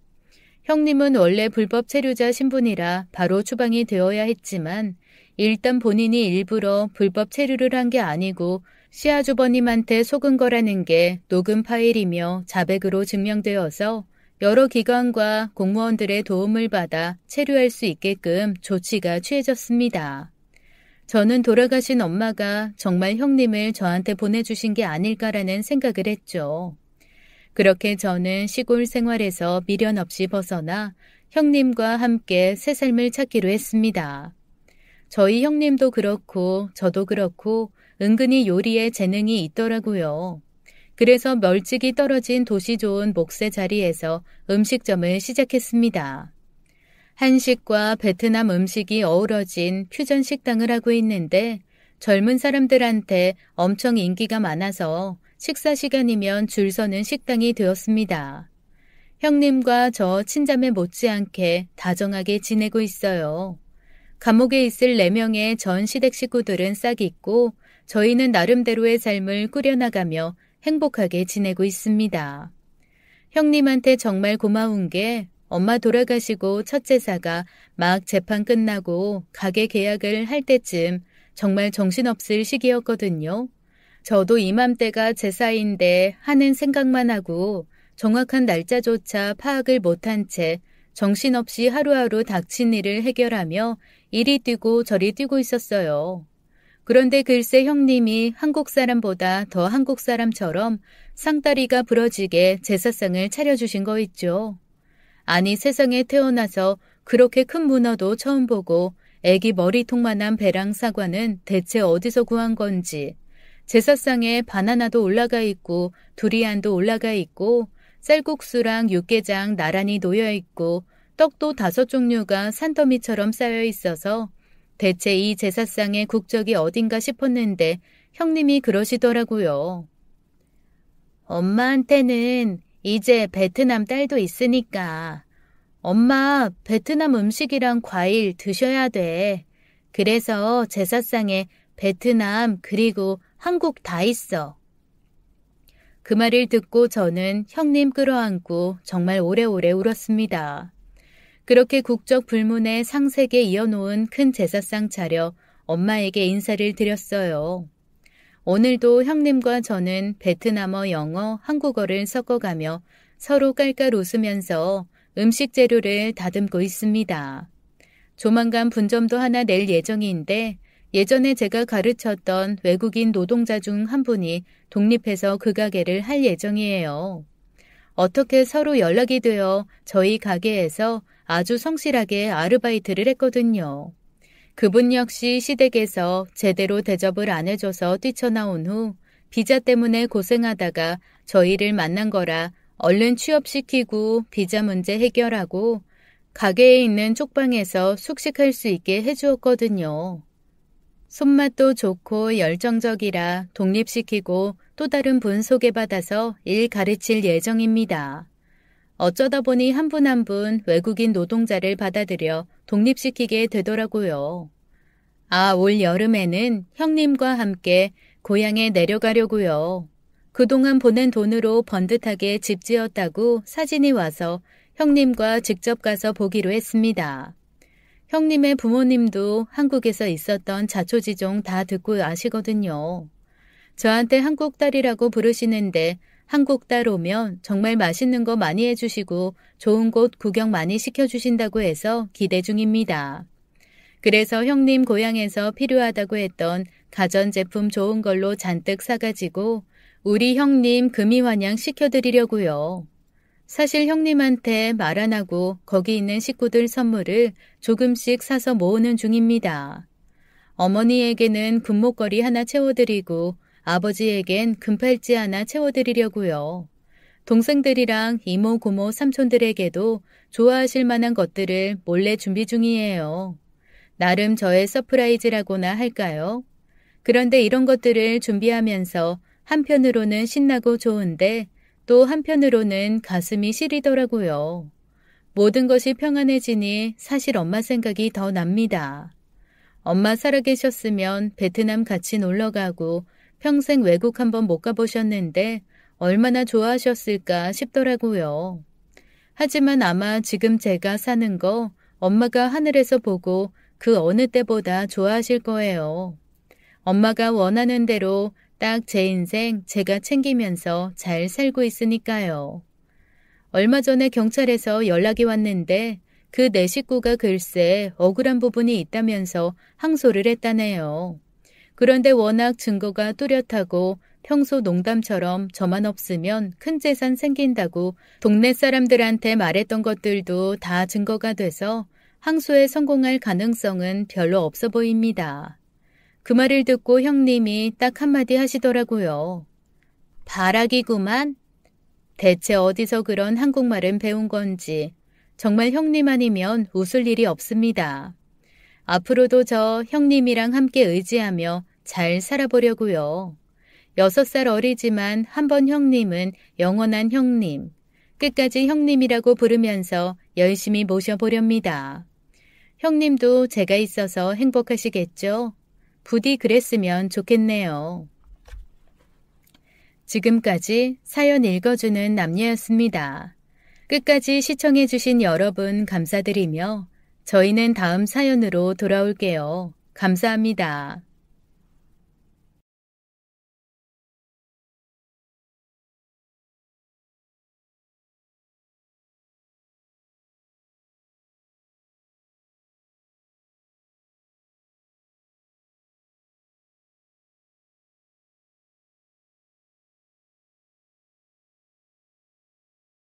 형님은 원래 불법 체류자 신분이라 바로 추방이 되어야 했지만 일단 본인이 일부러 불법 체류를 한 게 아니고 시아주버님한테 속은 거라는 게 녹음 파일이며 자백으로 증명되어서 여러 기관과 공무원들의 도움을 받아 체류할 수 있게끔 조치가 취해졌습니다. 저는 돌아가신 엄마가 정말 형님을 저한테 보내주신 게 아닐까라는 생각을 했죠. 그렇게 저는 시골 생활에서 미련 없이 벗어나 형님과 함께 새 삶을 찾기로 했습니다. 저희 형님도 그렇고 저도 그렇고 은근히 요리에 재능이 있더라고요. 그래서 멀찍이 떨어진 도시 좋은 목세 자리에서 음식점을 시작했습니다. 한식과 베트남 음식이 어우러진 퓨전 식당을 하고 있는데 젊은 사람들한테 엄청 인기가 많아서 식사 시간이면 줄 서는 식당이 되었습니다. 형님과 저 친자매 못지않게 다정하게 지내고 있어요. 감옥에 있을 4명의 전 시댁 식구들은 싹 있고 저희는 나름대로의 삶을 꾸려나가며 행복하게 지내고 있습니다. 형님한테 정말 고마운 게 엄마 돌아가시고 첫 제사가 막 재판 끝나고 가게 계약을 할 때쯤 정말 정신없을 시기였거든요. 저도 이맘때가 제사인데 하는 생각만 하고 정확한 날짜조차 파악을 못한 채 정신없이 하루하루 닥친 일을 해결하며 이리 뛰고 저리 뛰고 있었어요. 그런데 글쎄 형님이 한국 사람보다 더 한국 사람처럼 상다리가 부러지게 제사상을 차려주신 거 있죠. 아니 세상에 태어나서 그렇게 큰 문어도 처음 보고 애기 머리통만한 배랑 사과는 대체 어디서 구한 건지 제사상에 바나나도 올라가 있고 두리안도 올라가 있고 쌀국수랑 육개장 나란히 놓여 있고 떡도 5종류가 산더미처럼 쌓여 있어서 대체 이 제사상의 국적이 어딘가 싶었는데 형님이 그러시더라고요. 엄마한테는 이제 베트남 딸도 있으니까 엄마 베트남 음식이랑 과일 드셔야 돼. 그래서 제사상에 베트남 그리고 한국 다 있어. 그 말을 듣고 저는 형님 끌어안고 정말 오래오래 울었습니다. 그렇게 국적 불문의 상색에 이어놓은 큰 제사상 차려 엄마에게 인사를 드렸어요. 오늘도 형님과 저는 베트남어, 영어, 한국어를 섞어가며 서로 깔깔 웃으면서 음식 재료를 다듬고 있습니다. 조만간 분점도 하나 낼 예정인데 예전에 제가 가르쳤던 외국인 노동자 중 한 분이 독립해서 그 가게를 할 예정이에요. 어떻게 서로 연락이 되어 저희 가게에서 아주 성실하게 아르바이트를 했거든요. 그분 역시 시댁에서 제대로 대접을 안 해줘서 뛰쳐나온 후 비자 때문에 고생하다가 저희를 만난 거라 얼른 취업시키고 비자 문제 해결하고 가게에 있는 쪽방에서 숙식할 수 있게 해주었거든요. 손맛도 좋고 열정적이라 독립시키고 또 다른 분 소개받아서 일 가르칠 예정입니다. 어쩌다 보니 한 분 한 분 외국인 노동자를 받아들여 독립시키게 되더라고요. 올 여름에는 형님과 함께 고향에 내려가려고요. 그동안 보낸 돈으로 번듯하게 집 지었다고 사진이 와서 형님과 직접 가서 보기로 했습니다. 형님의 부모님도 한국에서 있었던 자초지종 다 듣고 아시거든요. 저한테 한국딸이라고 부르시는데 한국딸 오면 정말 맛있는 거 많이 해주시고 좋은 곳 구경 많이 시켜주신다고 해서 기대 중입니다. 그래서 형님 고향에서 필요하다고 했던 가전제품 좋은 걸로 잔뜩 사가지고 우리 형님 금이환영 시켜드리려고요. 사실 형님한테 말 안 하고 거기 있는 식구들 선물을 조금씩 사서 모으는 중입니다. 어머니에게는 금목걸이 하나 채워드리고 아버지에겐 금팔찌 하나 채워드리려고요. 동생들이랑 이모, 고모, 삼촌들에게도 좋아하실 만한 것들을 몰래 준비 중이에요. 나름 저의 서프라이즈라고나 할까요? 그런데 이런 것들을 준비하면서 한편으로는 신나고 좋은데 또 한편으로는 가슴이 시리더라고요. 모든 것이 평안해지니 사실 엄마 생각이 더 납니다. 엄마 살아계셨으면 베트남 같이 놀러가고 평생 외국 한번 못 가보셨는데 얼마나 좋아하셨을까 싶더라고요. 하지만 아마 지금 제가 사는 거 엄마가 하늘에서 보고 그 어느 때보다 좋아하실 거예요. 엄마가 원하는 대로 딱 제 인생 제가 챙기면서 잘 살고 있으니까요. 얼마 전에 경찰에서 연락이 왔는데 그 내 식구가 글쎄 억울한 부분이 있다면서 항소를 했다네요. 그런데 워낙 증거가 뚜렷하고 평소 농담처럼 저만 없으면 큰 재산 생긴다고 동네 사람들한테 말했던 것들도 다 증거가 돼서 항소에 성공할 가능성은 별로 없어 보입니다. 그 말을 듣고 형님이 딱 한마디 하시더라고요. 바라기구만. 대체 어디서 그런 한국말은 배운 건지 정말 형님 아니면 웃을 일이 없습니다. 앞으로도 저 형님이랑 함께 의지하며 잘 살아보려고요. 6살 어리지만 한번 형님은 영원한 형님, 끝까지 형님이라고 부르면서 열심히 모셔보렵니다. 형님도 제가 있어서 행복하시겠죠? 부디 그랬으면 좋겠네요. 지금까지 사연 읽어주는 남녀였습니다. 끝까지 시청해주신 여러분 감사드리며 저희는 다음 사연으로 돌아올게요. 감사합니다.